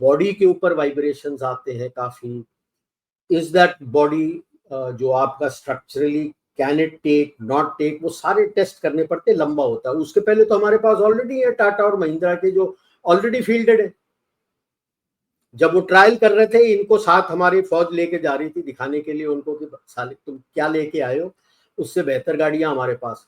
बॉडी के ऊपर वाइब्रेशंस आते हैं काफी। इज दैट बॉडी जो आपका structurally can it take not take, वो सारे टेस्ट करने पड़ते, लंबा होता है। उसके पहले तो हमारे पास ऑलरेडी है टाटा और महिंद्रा के जो ऑलरेडी फील्डेड है। जब वो ट्रायल कर रहे थे, इनको साथ हमारी फौज लेके जा रही थी दिखाने के लिए उनको कि साले तुम क्या लेके आए हो, उससे बेहतर गाड़ियां हमारे पास।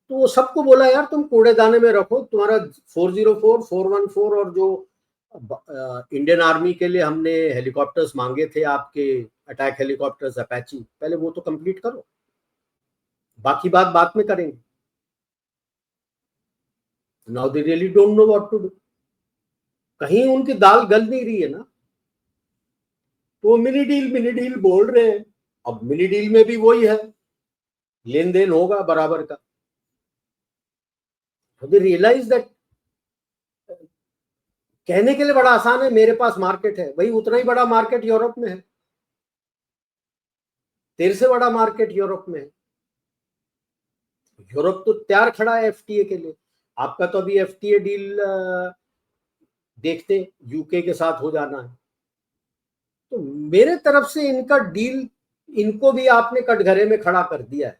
तो वो सबको बोला यार तुम कूड़ेदाने में रखो, तुम्हारा 404, 414 और जो इंडियन आर्मी के लिए हमने हेलीकॉप्टर्स मांगे थे आपके, अटैक हेलीकॉप्टर्स अपैची, पहले वो तो कंप्लीट करो, बाकी बात बाद में करेंगे। Now they really don't know what to do. कहीं उनकी दाल गल नहीं रही है ना, तो मिनी डील बोल रहे हैं। अब मिनी डील में भी वही है, लेन देन होगा बराबर का। दे रियलाइज दैट कहने के लिए बड़ा आसान है, मेरे पास मार्केट है, भाई उतना ही बड़ा मार्केट यूरोप में है, तेरे से बड़ा मार्केट यूरोप में है। यूरोप तो तैयार खड़ा है एफटीए के लिए। आपका तो अभी एफटीए डील देखते यूके के साथ हो जाना है। तो मेरे तरफ से इनका डील, इनको भी आपने कटघरे में खड़ा कर दिया है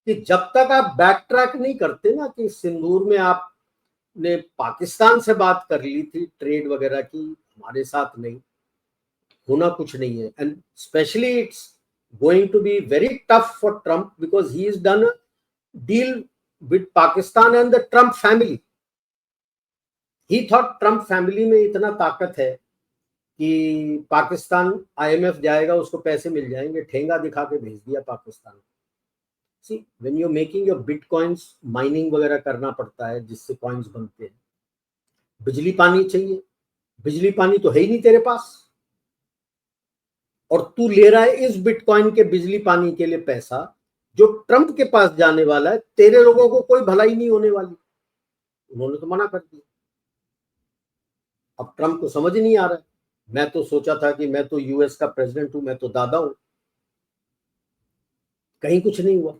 कि जब तक आप बैक ट्रैक नहीं करते ना, कि सिंदूर में आपने पाकिस्तान से बात कर ली थी ट्रेड वगैरह की, हमारे साथ नहीं होना, कुछ नहीं है। And specially it's going to be very tough for Trump, because he is done a deal with Pakistan and the Trump family. He thought Trump family में इतना ताकत है कि पाकिस्तान आईएमएफ जाएगा, उसको पैसे मिल जाएंगे, ठेंगा दिखा के भेज दिया Pakistan. See when you making your bitcoins, mining वगैरह करना पड़ता है जिससे कॉइन्स बनते हैं। बिजली पानी चाहिए, बिजली पानी तो है ही नहीं तेरे पास, और तू ले रहा है इस बिटकॉइन के बिजली पानी के लिए पैसा, जो ट्रंप के पास जाने वाला है, तेरे लोगों को कोई भलाई नहीं होने वाली। उन्होंने तो मना कर दिया। अब ट्रंप को समझ नहीं आ रहा है। मैं तो सोचा था कि मैं तो यूएस का प्रेसिडेंट हूं, मैं तो दादा हूं, कहीं कुछ नहीं हुआ।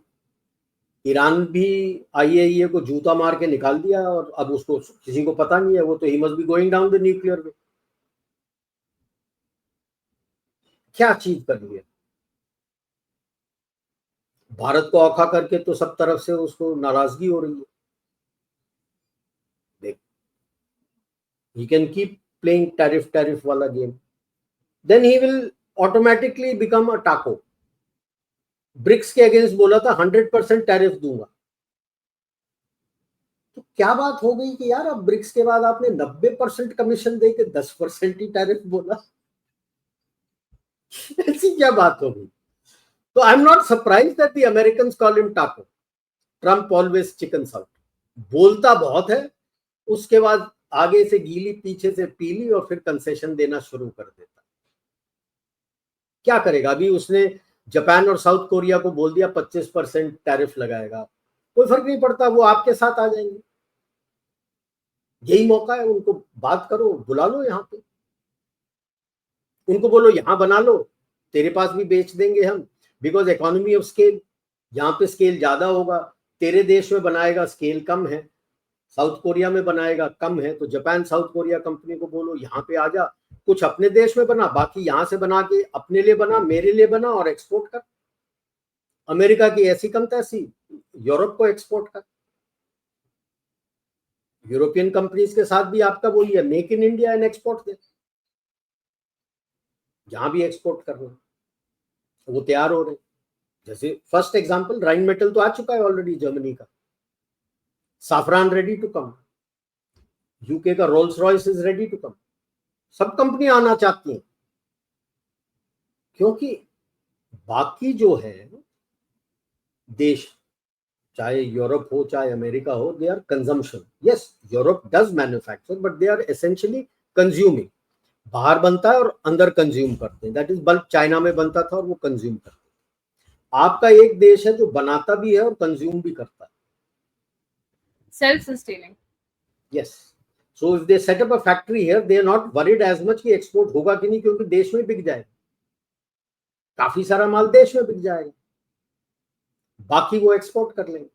ईरान भी आईएईए को जूता मार के निकाल दिया, और अब उसको किसी को पता नहीं है, वो तो he must be going down the nuclear way. क्या चीज कर लिया भारत को औखा करके, तो सब तरफ से उसको नाराजगी हो रही है। देख, he can keep playing tariff वाला game, then he will automatically become a taco। BRICS के अगेंस्ट बोला था 100% टैरिफ दूंगा, तो क्या बात हो गई कि यार अब ब्रिक्स के बाद आपने 90% कमीशन दे के 10% ही टैरिफ बोला। ऐसी क्या बात हो गई? तो I am not surprise that the Americans call him टाको। ट्रम्प ऑलवेज चिकन आउट, बोलता बहुत है, उसके बाद आगे से गीली पीछे से पीली, और फिर कंसेशन देना शुरू कर देता। क्या करेगा? अभी उसने जापान और साउथ कोरिया को बोल दिया 25% टैरिफ लगाएगा, कोई फर्क नहीं पड़ता, वो आपके साथ आ जाएंगे। यही मौका है, उनको बात करो, बुला लो यहाँ पे, उनको बोलो यहाँ बना लो, तेरे पास भी बेच देंगे हम, बिकॉज इकोनॉमी ऑफ स्केल, यहाँ पे स्केल ज्यादा होगा। तेरे देश में बनाएगा, स्केल कम है, साउथ कोरिया में बनाएगा, कम है, तो जापान साउथ कोरिया कंपनी को बोलो यहाँ पे आ जा, कुछ अपने देश में बना, बाकी यहाँ से बना के अपने लिए बना, मेरे लिए बना, और एक्सपोर्ट कर। अमेरिका की ऐसी कम तैसी, यूरोप को एक्सपोर्ट कर। यूरोपियन कंपनीज के साथ भी आपका वही है, make in India and export दे, जहां भी एक्सपोर्ट करना वो तैयार हो रहे। जैसे फर्स्ट एग्जांपल, राइन मेटल तो आ चुका है ऑलरेडी जर्मनी का, Safran ready to come, UK का Rolls Royce is ready to come. सब कंपनियां आना चाहती हैं, क्योंकि बाकी जो है देश, चाहे यूरोप हो चाहे अमेरिका हो, they are consumption. Yes, Europe does manufacture, but they are essentially consuming. बाहर बनता है और अंदर कंज्यूम करते हैं, दैट इज बल्ब चाइना में बनता था और वो कंज्यूम करते हैं। आपका एक देश है जो बनाता भी है और कंज्यूम भी करता है, self sustaining. Yes, so if they set up a factory here, they are not worried as much कि एक्सपोर्ट होगा कि नहीं, क्योंकि देश में बिक जाएगा, काफी सारा माल देश में बिक जाएगा। बाकी वो एक्सपोर्ट कर लेंगे.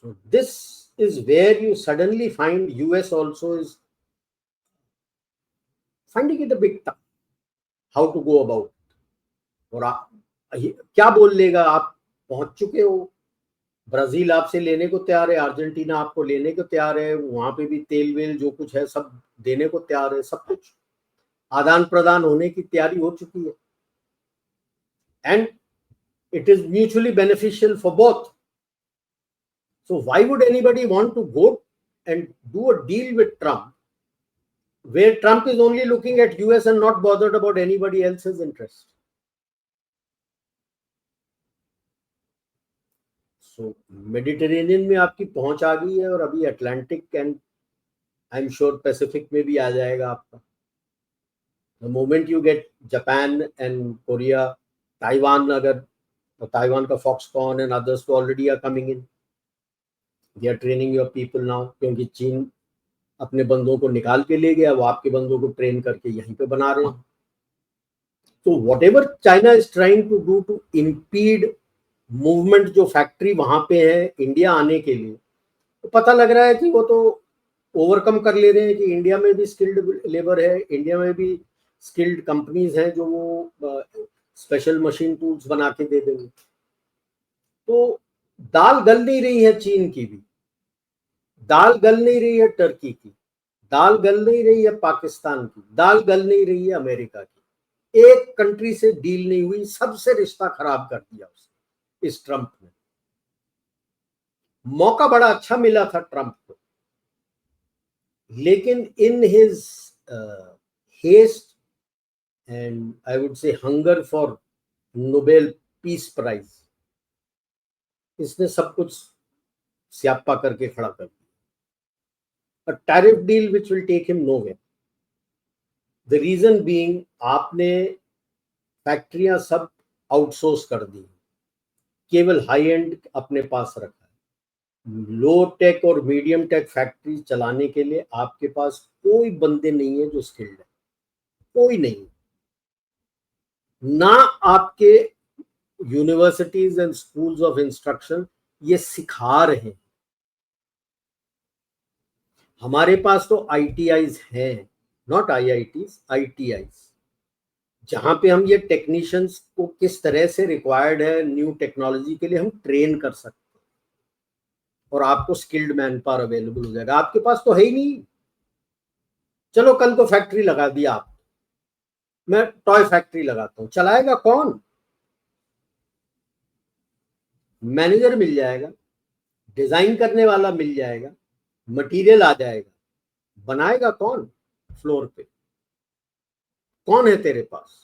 So this is where you suddenly find US also is finding it a bit tough how to go about it. और क्या बोल लेगा, आप पहुंच चुके हो, ब्राजील आपसे लेने को तैयार है, अर्जेंटीना आपको लेने को तैयार है, वहां पे भी तेल वेल जो कुछ है सब देने को तैयार है, सब कुछ आदान प्रदान होने की तैयारी हो चुकी है. And it is mutually beneficial for both. So why would anybody want to go and do a deal with Trump, where Trump is only looking at US and not bothered about anybody else's interest? So Mediterranean में आपकी पहुंच आ गई है, और अभी Atlantic and I am sure Pacific में भी आ जाएगा आपका. The moment you get Japan and Korea, Taiwan, अगर ताइवान का Foxconn and others तो already are coming in. They are training your people now, क्योंकि चीन अपने बंदों को निकाल के ले गया, वो आपके बंदों को ट्रेन करके यहीं पे बना रहे हैं. तो whatever China is trying to do to impede movement जो फैक्ट्री वहां पे है इंडिया आने के लिए, तो पता लग रहा है कि वो तो ओवरकम कर ले रहे हैं कि इंडिया में भी स्किल्ड लेबर है, इंडिया में भी स्किल्ड कंपनीज हैं जो वो स्पेशल मशीन टूल्स बना के दे देंगे. तो दाल गल नहीं रही है चीन की भी, दाल गल नहीं रही है टर्की की, दाल गल नहीं रही है पाकिस्तान की, दाल गल नहीं रही है अमेरिका की. एक कंट्री से डील नहीं हुई, सबसे रिश्ता खराब कर दिया उसने इस ट्रंप ने. मौका बड़ा अच्छा मिला था ट्रंप को, लेकिन in his haste and I would say hunger for Nobel peace prize, इसने सब कुछ स्यापा करके खड़ा कर दिया. A tariff deal which will take him nowhere. The reason being, आपने फैक्ट्रियां सब आउटसोर्स कर दी, केवल हाई एंड अपने पास रखा है. लो टेक और मीडियम टेक फैक्ट्री चलाने के लिए आपके पास कोई बंदे नहीं है जो स्किल्ड है, कोई नहीं. ना आपके universities and schools of instruction ये सिखा रहे हैं. हमारे पास तो ITIs हैं, नॉट IITs, ITIs, जहां पे हम ये टेक्नीशियंस को किस तरह से रिक्वायर्ड है न्यू टेक्नोलॉजी के लिए हम ट्रेन कर सकते हैं, और आपको स्किल्ड मैन पावर अवेलेबल हो जाएगा. आपके पास तो है ही नहीं. चलो कल को फैक्ट्री लगा दिया आप, मैं टॉय फैक्ट्री लगाता हूं, चलाएगा कौन? मैनेजर मिल जाएगा, डिजाइन करने वाला मिल जाएगा, मटेरियल आ जाएगा, बनाएगा कौन? फ्लोर पे कौन है तेरे पास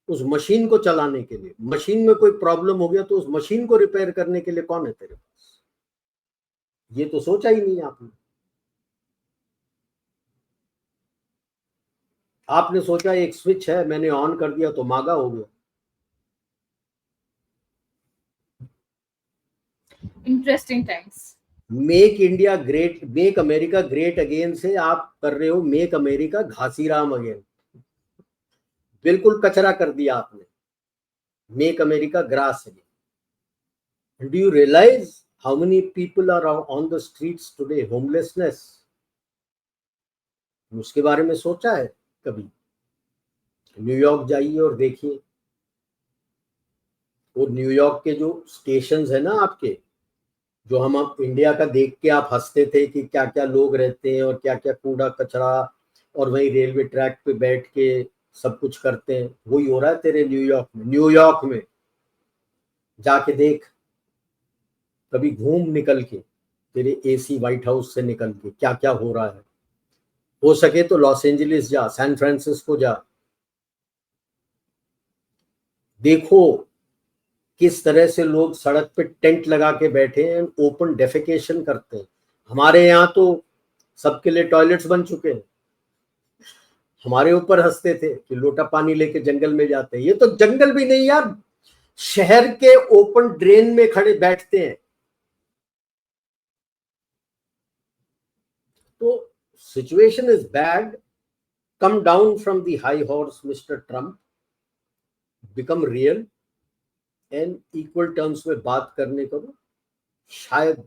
उस मशीन को चलाने के लिए? मशीन में कोई प्रॉब्लम हो गया तो उस मशीन को रिपेयर करने के लिए कौन है तेरे पास? ये तो सोचा ही नहीं आपने. आपने सोचा एक स्विच है, मैंने ऑन कर दिया तो मागा हो गया. Interesting times. Make India great, make America great again से आप कर रहे हो मेक अमेरिका घासीराम अगेन. बिल्कुल कचरा कर दिया आपने. Make America grass again. Do you realize how many people are on the streets today? Homelessness, उसके बारे में सोचा है कभी? न्यूयॉर्क जाइए और देखिए, वो न्यूयॉर्क के जो स्टेशंस है ना आपके, जो हम आप इंडिया का देख के आप हंसते थे कि क्या क्या लोग रहते हैं और क्या क्या कूड़ा कचरा, और वहीं रेलवे ट्रैक पे बैठ के सब कुछ करते हैं, वही हो रहा है तेरे न्यूयॉर्क में. न्यूयॉर्क में जाके देख, कभी घूम निकल के तेरे AC व्हाइट हाउस से निकल के क्या क्या हो रहा है. हो सके तो लॉस एंजलिस जा, सैन फ्रांसिस्को जा, देखो किस तरह से लोग सड़क पे टेंट लगा के बैठे हैं, ओपन डेफिकेशन करते हैं. हमारे यहाँ तो सबके लिए टॉयलेट्स बन चुके हैं. हमारे ऊपर हंसते थे कि लोटा पानी लेके जंगल में जाते हैं. ये तो जंगल भी नहीं यार, शहर के ओपन ड्रेन में खड़े बैठते हैं. तो situation is bad. Come down from the high horse mister Trump, become real, and equal terms में बात करने को, शायद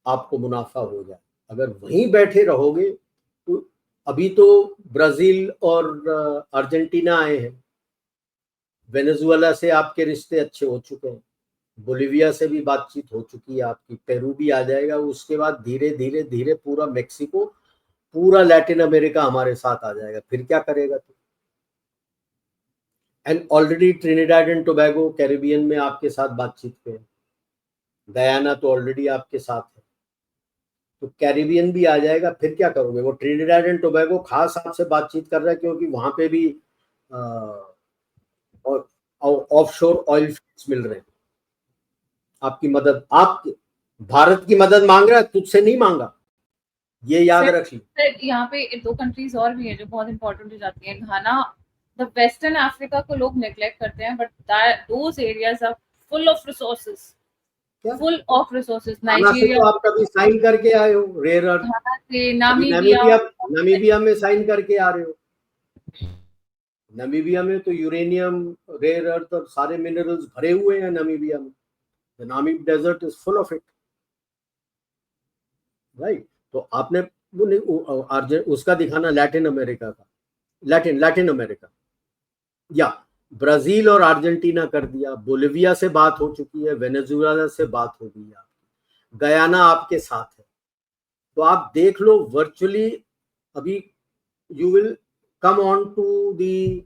आपको मुनाफा हो जाए। अगर वहीं बैठे रहोगे तो अभी तो ब्राजील और अर्जेंटीना आए हैं, वेनेजुएला से आपके रिश्ते अच्छे हो चुके हैं, बोलिविया से भी बातचीत हो चुकी है आपकी, पेरू भी आ जाएगा, उसके बाद धीरे धीरे धीरे पूरा मेक्सिको, पूरा लैटिन अमेरिका हमारे साथ आ जाएगा। फिर क्या करेगा तू? And already Trinidad and Tobago Caribbean में आपके साथ बातचीत पे है, गयाना तो ऑलरेडी आपके साथ है, तो कैरिबियन भी आ जाएगा। फिर क्या करोगे? वो ट्रिनिडाड एंड टोबैगो खास आपसे बातचीत कर रहा है क्योंकि वहां पे भी ऑफशोर ऑयल फील्ड्स मिल रहे हैं। आपकी मदद, आप भारत की मदद मांग रहा है, तुझसे नहीं मांगा, ये याद रख ली। यहाँ पे 2 कंट्रीज और भी है जो बहुत इंपॉर्टेंट हो जाती हैं। घाना, द वेस्टर्न अफ्रीका को लोग नेग्लेक्ट करते हैं, but those areas are full of resources, full of resources. Nigeria, तो आप कभी साइन करके आए हो रेयर अर्थ, घाना से नामीबिया नामीबिया में साइन करके आ रहे हो। नामीबिया में तो यूरेनियम, रेयर अर्थ और सारे मिनरल्स भरे हुए हैं नामीबिया में। The Namib desert is full of it, right? तो आपने वो नहीं, उसका दिखाना लैटिन अमेरिका का, लैटिन अमेरिका या ब्राजील और अर्जेंटीना कर दिया, बोलिविया से बात हो चुकी है, वेनेजुएला से बात हो गई है, गयाना आपके साथ है। तो आप देख लो वर्चुअली अभी you will come on to the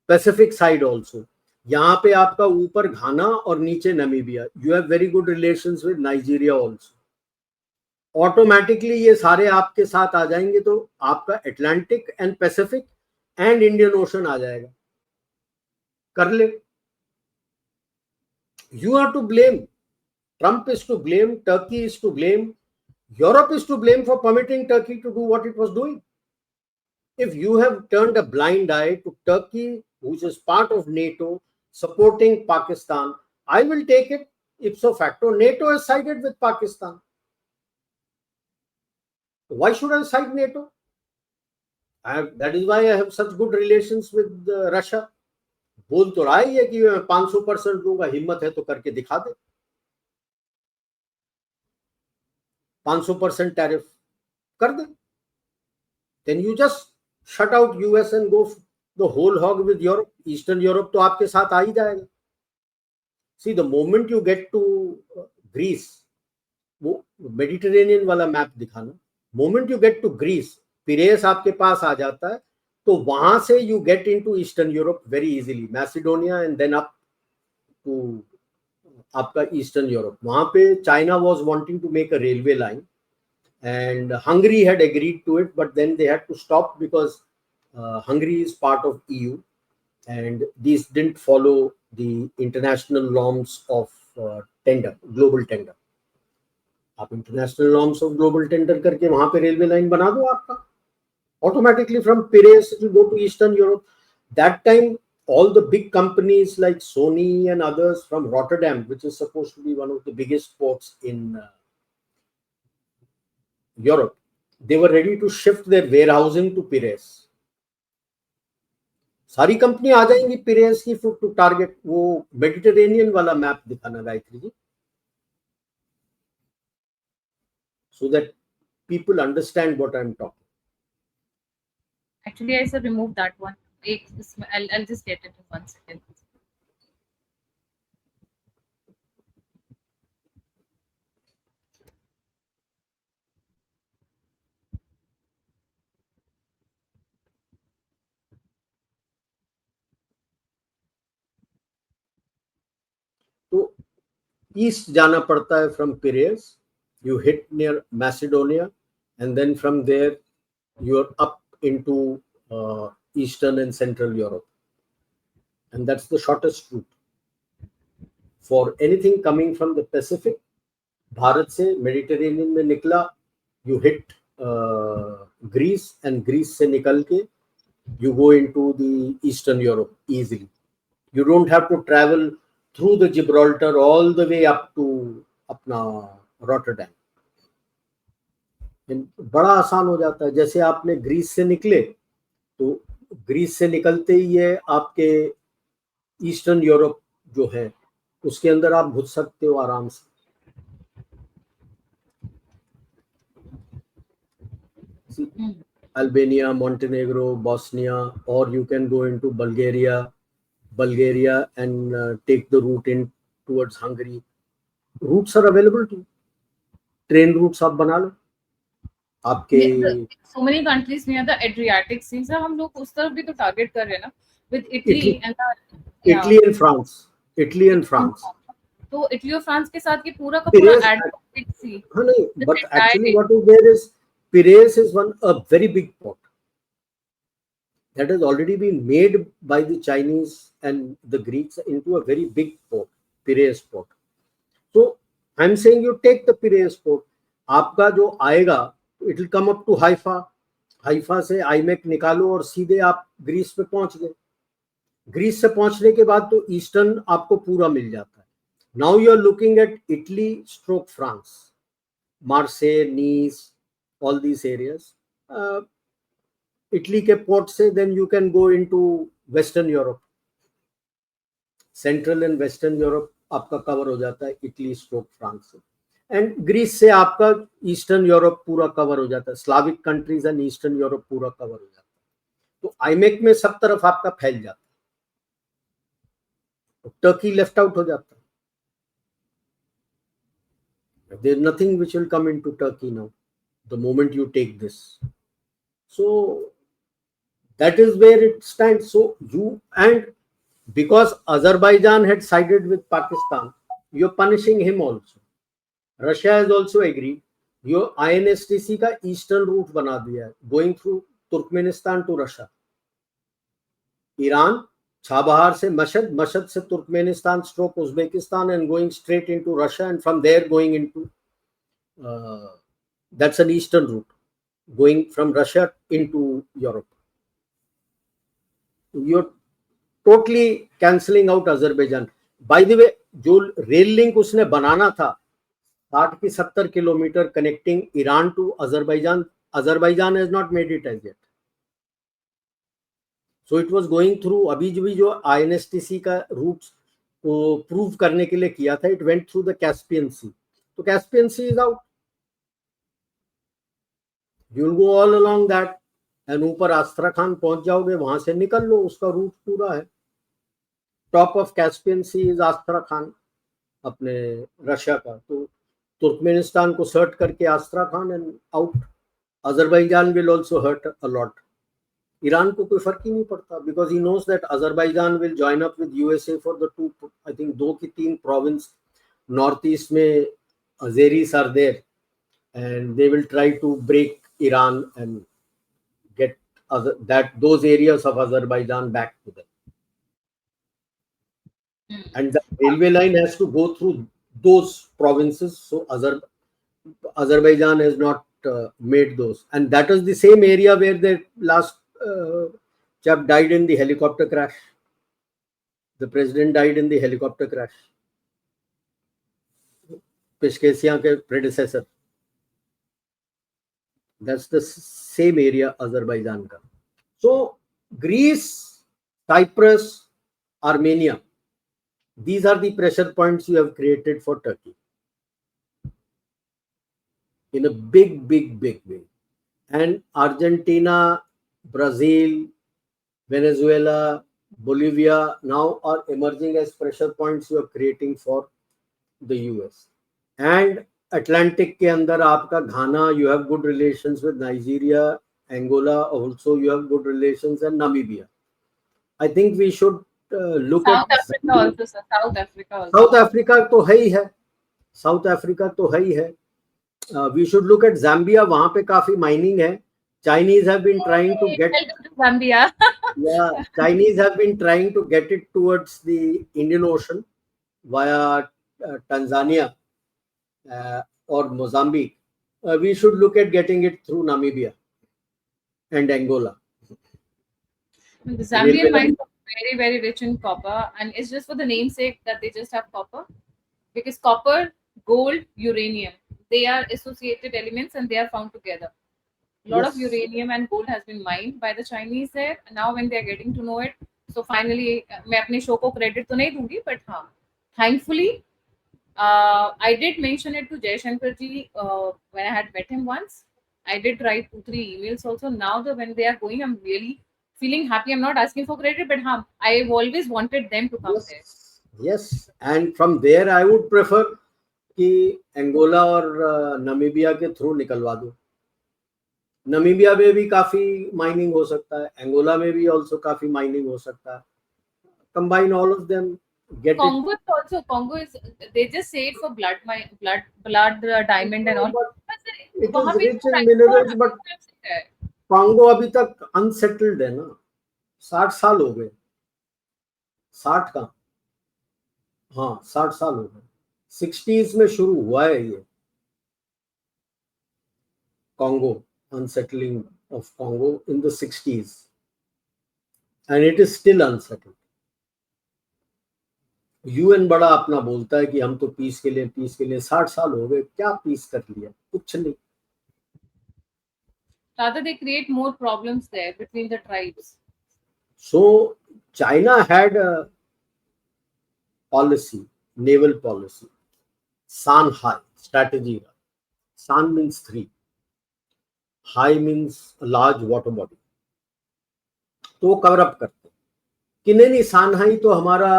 Pacific side also. यहाँ पे आपका ऊपर घाना और नीचे Namibia, you have very good relations with Nigeria also. Automatically ये सारे आपके साथ आ जाएंगे तो आपका Atlantic and Pacific and Indian Ocean आ जाएगा। कर ले। You are to blame. Trump is to blame. Turkey is to blame. Europe is to blame for permitting Turkey to do what it was doing. If you have turned a blind eye to Turkey, which is part of NATO, supporting Pakistan, I will take it ipso facto. NATO has sided with Pakistan. Why should I side NATO? That is why I have such good relations with Russia. बोल तो रहा है कि मैं 500% दूंगा, हिम्मत है तो करके दिखा दे। 500% टैरिफ कर दे, then you just shut out US and go the whole hog with Europe. Eastern Europe तो आपके साथ आ ही जाएगा। See, the moment you get to Greece, वो मेडिटेरेनियन वाला मैप दिखाना, moment you get to Greece, Piraeus आपके पास आ जाता है, तो वहां से you get into eastern Europe very easily, Macedonia and then up to आपका ईस्टर्न यूरोप। वहां पे China was wanting to make a railway line and Hungary had agreed to it, but then they had to stop because Hungary is part of EU and these didn't follow the international norms of tender, global tender. आप international norms of global tender करके वहां पे railway line बना दो, आपका automatically from Piraeus it will go to Eastern Europe. That time all the big companies like Sony and others from Rotterdam, which is supposed to be one of the biggest ports in Europe, they were ready to shift their warehousing to Piraeus. सारी company आ जाएंगी Piraeus की to target. वो Mediterranean वाला map दिखाना Gayatri ji, so that people understand what I'm talking. Actually, I should remove that one. I'll just get it in 1 second. तो east जाना पड़ता है from Piraeus, you hit near Macedonia, and then from there you're up into Eastern and Central Europe, and that's the shortest route for anything coming from the Pacific. Bharat से Mediterranean में निकला, you hit Greece, and Greece से निकल के you go into the Eastern Europe easily. You don't have to travel through the Gibraltar all the way up to अपना Rotterdam. बड़ा आसान हो जाता है। जैसे आपने ग्रीस से निकले तो ग्रीस से निकलते ही ये आपके ईस्टर्न यूरोप जो है उसके अंदर आप घुस सकते हो आराम से. Albania, Montenegro, Bosnia, or you can go into Bulgaria and take the route in towards Hungary. Routes are available to you. Train routes आप बना लो आपके. So many countries near the Adriatic Sea, sir हम लोग उस तरफ भी तो target कर रहे हैं ना, with Italy and Italy and France. Italy and France. तो इटली और फ्रांस के साथ ये पूरा का पूरा Adriatic Sea. हाँ नहीं, but actually what is there is Piraeus is a very big port that has already been made by the Chinese and the Greeks into a very big port, Piraeus port. So I'm saying you take the Piraeus port. आपका जो आएगा it will come up to Haifa. Haifa से IMEC निकालो और सीधे आप Greece पे पहुंच गए. ग्रीस से पहुंचने के बाद तो ईस्टर्न आपको पूरा मिल जाता है. Now you are looking at Italy stroke France, Marseille, Nice, all these areas. Italy के पोर्ट से then you can go into western Europe. Central and western Europe आपका कवर हो जाता है इटली स्ट्रोक फ्रांस से. एंड ग्रीस से आपका eastern Europe पूरा कवर हो जाता है. Slavic countries and eastern Europe पूरा कवर हो जाता है. तो आईमेक में सब तरफ आपका फैल जाता है. टर्की लेफ्ट आउट हो जाता है. There is nothing which will come into Turkey now the moment you take this. So that is where it stands. So you and because Azerbaijan had sided with Pakistan, you're punishing him also. Russia has also agreed. Your INSTC का eastern route बना दिया है, going through Turkmenistan to Russia. Iran Chabahar से Mashhad, Mashhad से Turkmenistan stroke Uzbekistan and going straight into Russia and from there going into that's an eastern route going from Russia into Europe. You're totally cancelling out Azerbaijan. By the way, जो rail link उसने बनाना था 60 की 70 kilometre connecting Iran to Azerbaijan, Azerbaijan has not made it as yet. So it was going through. अभी जो INSTC का root को prove करने के लिए किया था, it went through the Caspian Sea. तो Caspian Sea is out. You will go all along that and ऊपर आस्ट्राखान पहुंच जाओगे, वहां से निकल लो, उसका रूट पूरा है. Top of Caspian Sea is Astrakhan अपने रशिया का. तो तुर्कमेनिस्तान को सर्ट करके Astrakhan and out. Azerbaijan will also hurt a lot. Iran को कोई फर्क ही नहीं पड़ता because he knows that Azerbaijan will join up with USA for the 2, I think 2 की 3 प्रोविंस नॉर्थ ईस्ट में Azeris are there and they will try to break Iran and get those areas of Azerbaijan back to them. And the railway line has to go through those provinces. So Azerbaijan has not made those. And that is the same area where the last chap died in the helicopter crash. The president died in the helicopter crash. Peshkesian ke predecessor. That's the same area Azerbaijan ka. So Greece, Cyprus, Armenia, these are the pressure points you have created for Turkey in a big way. And Argentina, Brazil, Venezuela, Bolivia now are emerging as pressure points you are creating for the US. And Atlantic के अंदर आपका Ghana, you have good relations with Nigeria, Angola, also you have good relations in Namibia. I think we should look at South Africa तो है ही है. South Africa तो है ही है. We should look at Zambia. वहां पे काफी माइनिंग है. Chinese have been trying to get Zambia. Yeah, Chinese have been trying to get it towards the Indian Ocean via Tanzania or Mozambique. We should look at getting it through Namibia and Angola. The Zambian mines are very rich in copper, and it's just for the namesake that they just have copper, because copper, gold, uranium, they are associated elements and they are found together. A lot of uranium and gold has been mined by the Chinese there. Now when they are getting to know it, So finally, मैं अपने show को credit तो नहीं दूंगी, but हाँ, thankfully, I did mention it to Jaishankar ji when I had met him once. I did write 2-3 emails also. Now that when they are going, I'm really feeling happy. I'm not asking for credit, but I've always wanted them to come there. Yes, and from there I would prefer कि Angola और Namibia के through निकलवा दो. Namibia में भी काफी mining हो सकता है, एंगोला में भी ऑल्सो काफी माइनिंग हो सकता है. Combine all of them, get it. Congo is also, Congo is, they just say it for blood diamond and all. It वहाँ is पे rich in minerals, but है. कांगो अभी तक अनसेटल्ड है ना. 60 साल हो गए. 60 का, हाँ 60 साल हो गए. 60s में शुरू हुआ है ये Congo, unsettling of Congo in the 60s, and it is still unsettled. UN बड़ा अपना बोलता है कि हम तो पीस के लिए 60 साल हो गए. क्या पीस कर लिया? कुछ नहीं. Rather, they create more problems there between the tribes. So China had a policy, naval policy, San Hai strategy. San means 3, Hai means a large water body. तो कवर अप करते हैं कि नहीं सानहाई तो हमारा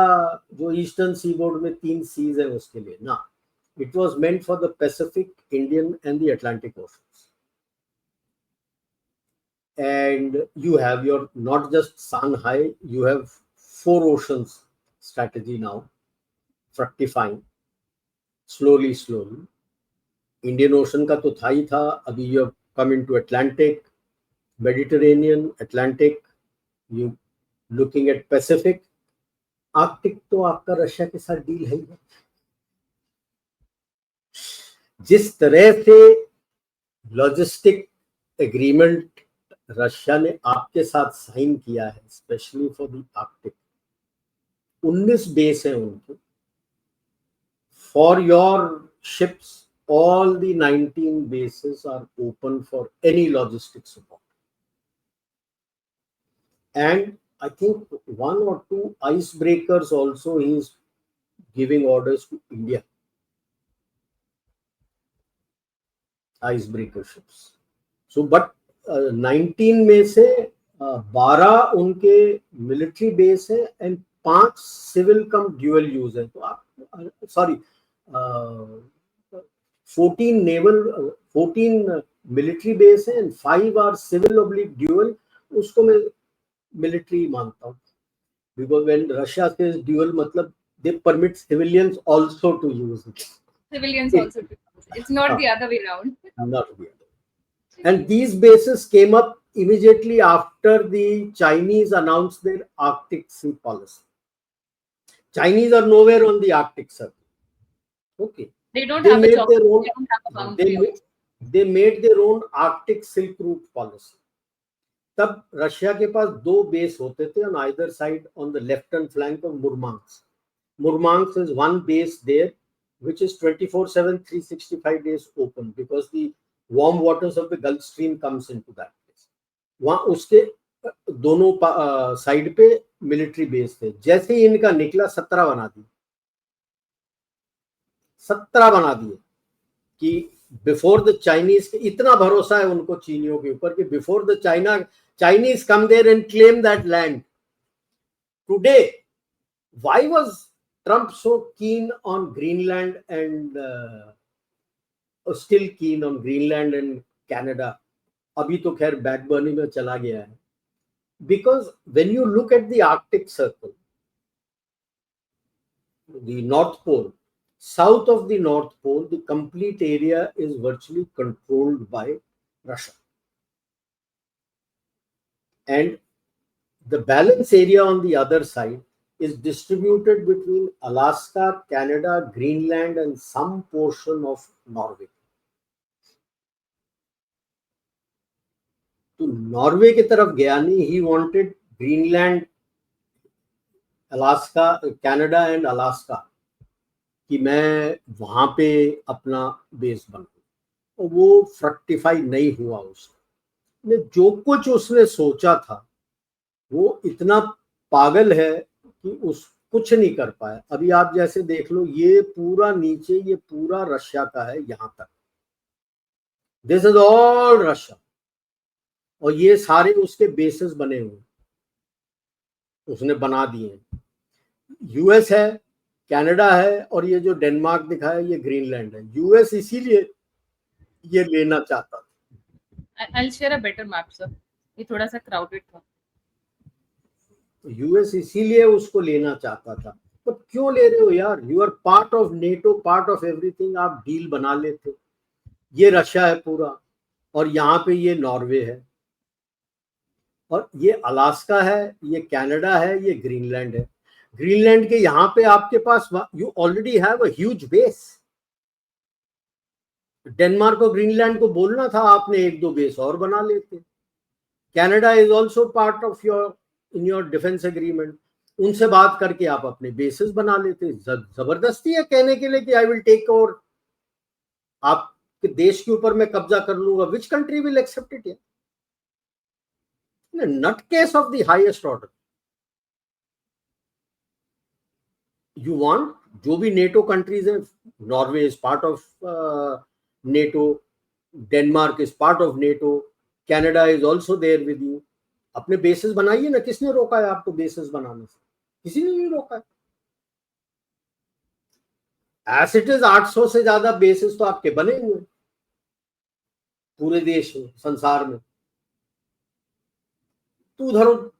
जो ईस्टर्न सी बोर्ड में 3 seize है उसके लिए ना. It was meant for the Pacific, Indian and the Atlantic oceans. And you have your not just Shanghai, you have 4 oceans strategy now, fructifying slowly. Indian Ocean का तो था ही था. अभी you have come into Atlantic, Mediterranean, Atlantic, you looking at Pacific. Arctic तो आपका Russia के साथ deal है. जिस तरह से लॉजिस्टिक एग्रीमेंट रशिया ने आपके साथ साइन किया है, specially for the Arctic, 19 base हैं उनके. For your ships all the 19 bases are open for any logistic support. And I think 1 or 2 icebreakers also he is giving orders to India. Icebreaker ships. So, but 19 में से 12 उनके military base है and 5 civil cum dual use है. तो आप sorry 14 naval, 14 military base है and 5 are civil oblique dual. उसको मैं मिलिट्री मानता हूँ, बिकॉज व्हेन रशिया से ड्यूअल मतलब they permit civilians also to use it. Civilians also to use it. It's not the other way around. Not the other way. And these bases came up immediately after the Chinese announced their Arctic Sea policy. Chinese are nowhere on the Arctic Circle. Okay. They don't have a chocolate. They don't have a boundary. They made their own Arctic Silk Route policy. तब Russia के पास 2 base होते थे on either side on the left flank of Murmansk. Murmansk is one base there, which is 24/7, 365 days open because the warm waters of the Gulf Stream comes into that place. वहाँ उसके दोनों side पे military base थे. जैसे ही इनका निकला 17 बना दिए. 17 बना दिए कि बिफोर द चाइनीज. इतना भरोसा है उनको चीनियों के ऊपर कि before the Chinese come there and claim that land. Today, why was Trump so keen on Greenland and still keen on Greenland and Canada? अभी तो खैर बैकबर्निंग में चला गया है. Because when you look at the Arctic Circle, the North Pole, south of the North Pole, the complete area is virtually controlled by Russia. And the balance area on the other side is distributed between Alaska, Canada, Greenland, and some portion of Norway. तो Norway की तरफ गया नहीं. He wanted Greenland, Alaska, Canada and Alaska कि मैं वहां पे अपना बेस बनाऊं. वो फ्रक्टिफाई नहीं हुआ. उसने जो कुछ उसने सोचा था वो इतना पागल है कि उस कुछ नहीं कर पाया। अभी आप जैसे देख लो, ये पूरा नीचे, ये पूरा रशिया का है यहां तक, दिस इज ऑल रशिया, और ये सारे उसके बेसिस बने हुए, उसने बना दिए। यूएस है, कनाडा है, और ये जो डेनमार्क दिखा है ये ग्रीनलैंड है। यूएस इसीलिए ये लेना चाहता था। I'll share a better map, sir. ये थोड़ा सा क्राउडेड था। यूएस इसीलिए उसको लेना चाहता था। तो क्यों ले रहे हो यार, you are part of NATO, part of everything, आप डील बना लेते। ये रशिया है पूरा, और यहाँ पे ये नॉर्वे है, और ये अलास्का है, ये कनाडा है, ये ग्रीनलैंड है। ग्रीनलैंड के यहाँ पे आपके पास you already have a huge base. Denmark और ग्रीनलैंड को बोलना था आपने, एक दो बेस और बना लेते। Canada is also part of your, in your defence agreement, उनसे बात करके आप अपने बेसिस बना लेते। जबरदस्ती है कहने के लिए कि आई विल टेक ओवर, आपके देश के ऊपर मैं कब्जा कर लूंगा। Which country will accept it? Nut case of the highest order. You want, जो भी नेटो कंट्रीज है, Norway is part of NATO, Denmark is part of NATO, Canada is also there with you. अपने bases बनाइए ना, किसने रोका है आपको बेसिस बनाने से? किसी ने नहीं रोका है। एज इट इज 800 से ज्यादा बेसिस तो आपके बने हुए पूरे देश में, संसार में। तो उधर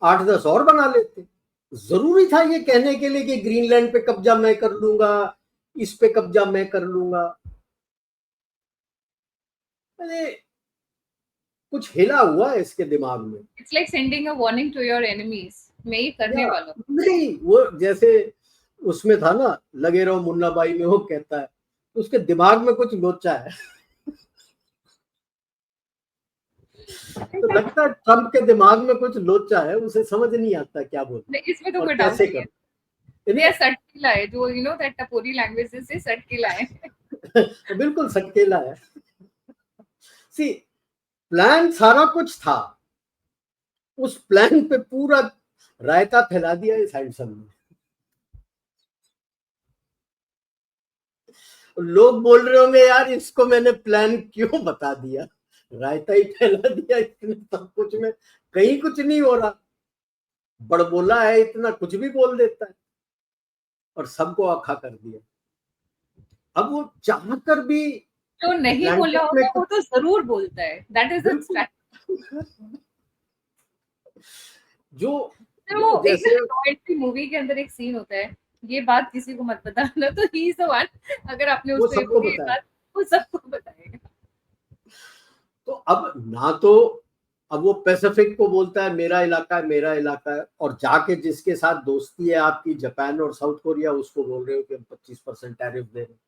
8-10 और बना लेते। जरूरी था ये कहने के लिए कि ग्रीनलैंड पे कब्जा मैं कर लूंगा, इस पे कब्जा मैं कर लूंगा? अरे कुछ हिला हुआ है इसके दिमाग में। It's like sending a warning to your enemies. मैं ये करने वाला हूँ। नहीं, वो जैसे उसमें था ना, लगे रहो मुन्ना भाई में, वो कहता है उसके दिमाग में कुछ लोचा है। तो लगता है ट्रम्प के दिमाग में कुछ लोचा है, उसे समझ नहीं आता क्या बोलते इसमें तो और कोई डाउट कैसे नहीं है। कर। ये सटकीला है, जो यू नो दैट टपोरी लैंग्वेज से सटकीला है। बिल्कुल सटकेला है। सी, प्लान सारा कुछ था, उस प्लान पे पूरा रायता फैला दिया इस हैंडसम ने। लोग बोल रहे होंगे यार इसको मैंने प्लान क्यों बता दिया, रायता ही फैला दिया इसने सब कुछ में, कहीं कुछ नहीं हो रहा। बड़बोला है इतना, कुछ भी बोल देता है, और सबको आखा कर दिया। अब वो चाहकर भी जो नहीं बोला होगा वो तो जरूर बोलता है। That is the strategy. जो तो जैसे एक मूवी के अंदर एक सीन होता है, ये बात किसी को मत बताना, तो ही इज द वन, अगर आपने उसको ये बोली बात, वो सबको बताएगा। तो अब ना तो अब वो पैसिफिक को बोलता है मेरा इलाका है, मेरा इलाका है, और जाके जिसके साथ दोस्ती है आपकी, जापान और साउथ कोरिया, उसको बोल रहे हो कि हम 25% टैरिफ दे रहे हैं।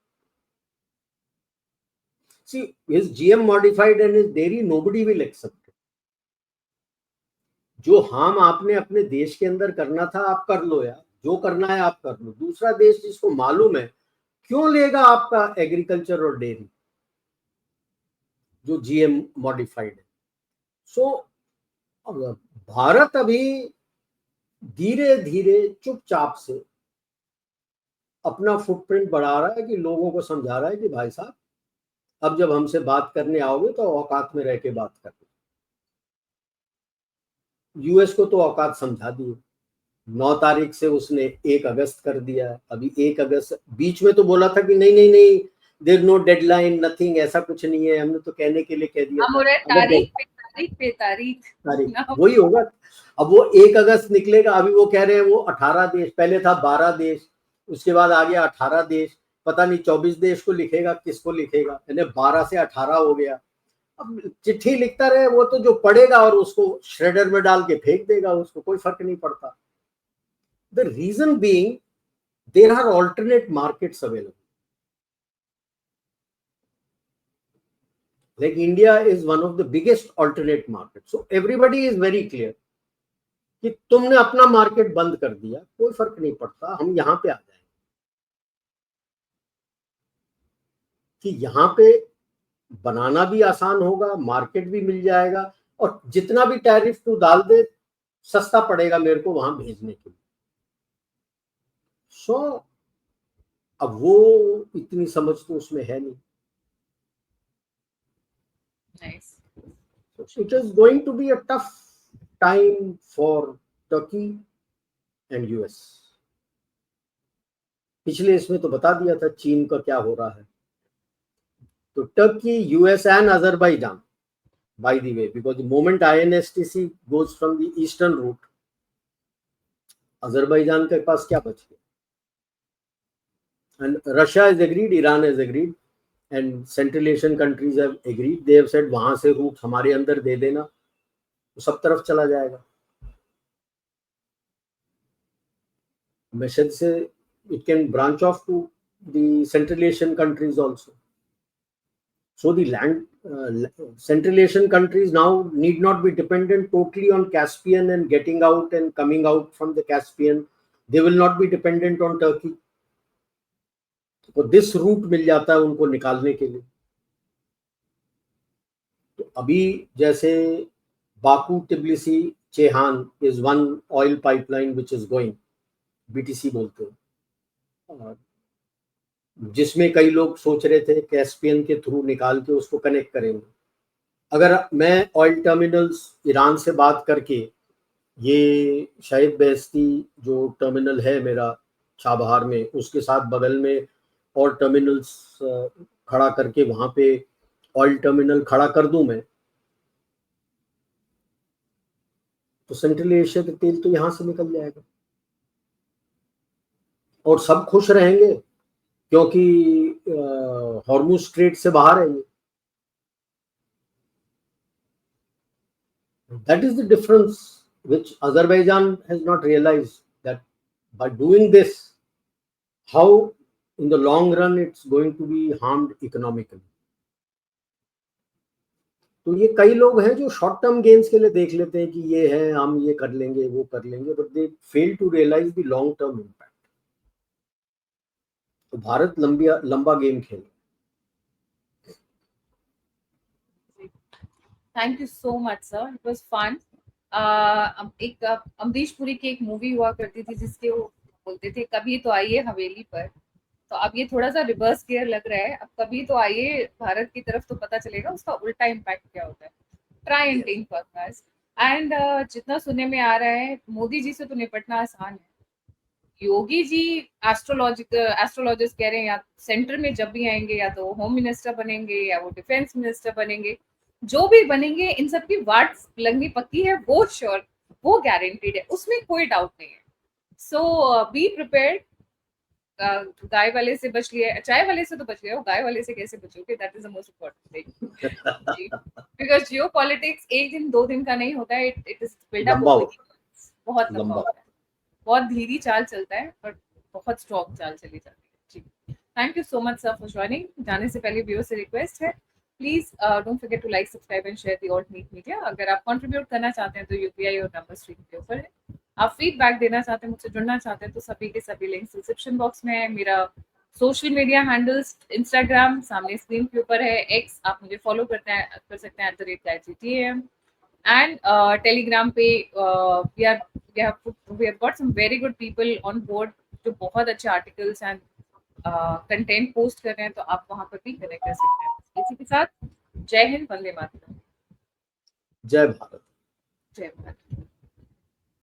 See, his GM modified and his dairy, nobody will accept it. जो हम आपने अपने देश के अंदर करना था आप कर लो यार, जो करना है आप कर लो। दूसरा देश जिसको मालूम है क्यों लेगा आपका एग्रीकल्चर और डेयरी जो GM मॉडिफाइड है। सो भारत अभी धीरे धीरे चुपचाप से अपना फुटप्रिंट बढ़ा रहा है, कि लोगों को समझा रहा है कि भाई साहब अब जब हमसे बात करने आओगे तो औकात में रह के बात करना। यूएस को तो औकात समझा दी, 9 तारीख से उसने 1 अगस्त कर दिया है। अभी 1 अगस्त, बीच में तो बोला था कि नहीं नहीं नहीं, देयर नो डेडलाइन, नथिंग, ऐसा कुछ नहीं है, हमने तो कहने के लिए कह दिया था। तारीख वही होगा। अब वो 1 अगस्त निकलेगा, अभी वो कह रहे हैं वो 18 देश, पहले था 12 देश, उसके बाद आ गया 18 देश, पता नहीं 24 देश को लिखेगा किसको लिखेगा, यानी 12 से 18 हो गया। अब चिट्ठी लिखता रहे, वो तो जो पढ़ेगा और उसको श्रेडर में डाल के फेंक देगा, उसको कोई फर्क नहीं पड़ता। The reason being there are alternate markets available, like India is one of the biggest alternate markets, so everybody is very clear कि तुमने अपना मार्केट बंद कर दिया, कोई फर्क नहीं पड़ता, हम यहां पे आ जाएंगे, कि यहां पे बनाना भी आसान होगा, मार्केट भी मिल जाएगा, और जितना भी टैरिफ तू डाल दे सस्ता पड़ेगा मेरे को वहां भेजने के लिए। सो अब वो इतनी समझ तो उसमें है नहीं। Nice. So it is going to be a tough time for Turkey and US. पिछले इसमें तो बता दिया था चीन का क्या हो रहा है। तो Turkey, US and Azerbaijan, by the way, because the moment INSTC goes from the eastern route, Azerbaijan के पास क्या बच गया? And Russia has agreed, Iran has agreed, and Central Asian countries have agreed. They have said वहां से root हमारे अंदर दे देना, तो सब तरफ चला जाएगा। मैसेज से it can branch off to the Central Asian countries also. So the Central Asian countries now need not be dependent totally on Caspian and getting out and coming out from the Caspian. They will not be dependent on Turkey. तो this route मिल जाता है उनको निकालने के लिए। तो अभी जैसे Baku Tbilisi Ceyhan is one oil pipeline which is going, BTC बोलते हैं, जिसमें कई लोग सोच रहे थे कैस्पियन के थ्रू निकाल के उसको कनेक्ट करेंगे। अगर मैं ऑयल टर्मिनल्स ईरान से बात करके, ये शाहिद बेहस्ती जो टर्मिनल है मेरा छाबहार में, उसके साथ बगल में और टर्मिनल्स खड़ा करके वहां पे ऑयल टर्मिनल खड़ा कर दूं मैं, तो सेंट्रल एशिया का तेल तो यहां से निकल जाएगा और सब खुश रहेंगे, क्योंकि हॉर्मुज स्ट्रेट से बाहर है ये। That is the difference which Azerbaijan has not realized, that by doing this, how in the long run it's going to be harmed economically. तो ये कई लोग हैं जो शॉर्ट टर्म गेन्स के लिए देख लेते हैं कि ये है, हम ये कर लेंगे वो कर लेंगे, but they fail to realize the long term impact. तो भारत लंबा गेम खेले। Thank you so much sir, it was fun. एक अमरीश पुरी की एक मूवी हुआ करती थी जिसके वो बोलते थे कभी तो आइए हवेली पर, तो अब ये थोड़ा सा रिवर्स गियर लग रहा है, अब कभी तो आइए भारत की तरफ, तो पता चलेगा उसका उल्टा इम्पैक्ट क्या होता है। Try and take podcast and जितना सुनने में आ रहा है, मोदी जी से तो निपटना आसान है, योगी जी एस्ट्रोलॉजिस्ट कह रहे हैं या सेंटर में जब भी आएंगे या तो होम मिनिस्टर बनेंगे या वो डिफेंस मिनिस्टर बनेंगे, जो भी बनेंगे इन सब की वाट लगनी पक्की है, वो श्योर, वो गारंटीड है, उसमें कोई डाउट नहीं है। सो बी प्रिपेयर्ड। गाय वाले से बच लिया, चाय वाले से तो बच गए हो, गाय वाले से कैसे बचोगे, that is the most important thing, because geopolitics एक दिन दो दिन का नहीं होता है, इट इज बिल्ड अप, बहुत लंबा होता है, बहुत धीरी चाल चलता है, बट बहुत स्ट्रॉन्ग चाल चली जाती है। जी, thank you so much sir for joining. जाने से पहले व्यूअर्स से रिक्वेस्ट है, please don't forget to like, subscribe and share the Alt Meet Media. अगर आप कंट्रीब्यूट करना चाहते हैं तो यूपीआई और नंबर स्क्रीन के ऊपर है। आप फीडबैक देना चाहते हैं, मुझसे जुड़ना चाहते हैं, तो सभी के सभी लिंक्स डिस्क्रिप्शन बॉक्स में है। मेरा सोशल मीडिया हैंडल्स इंस्टाग्राम सामने स्क्रीन के ऊपर है, एक्स आप मुझे फॉलो कर सकते हैं @GTAM, एंड टेलीग्राम पे we have got some very good people on board जो बहुत अच्छे आर्टिकल्स एंड कंटेंट पोस्ट कर रहे हैं, तो आप वहां पर भी कनेक्ट कर सकते हैं। इसी के साथ जय हिंद, वंदे मातरम। जय भारत। जय भारत।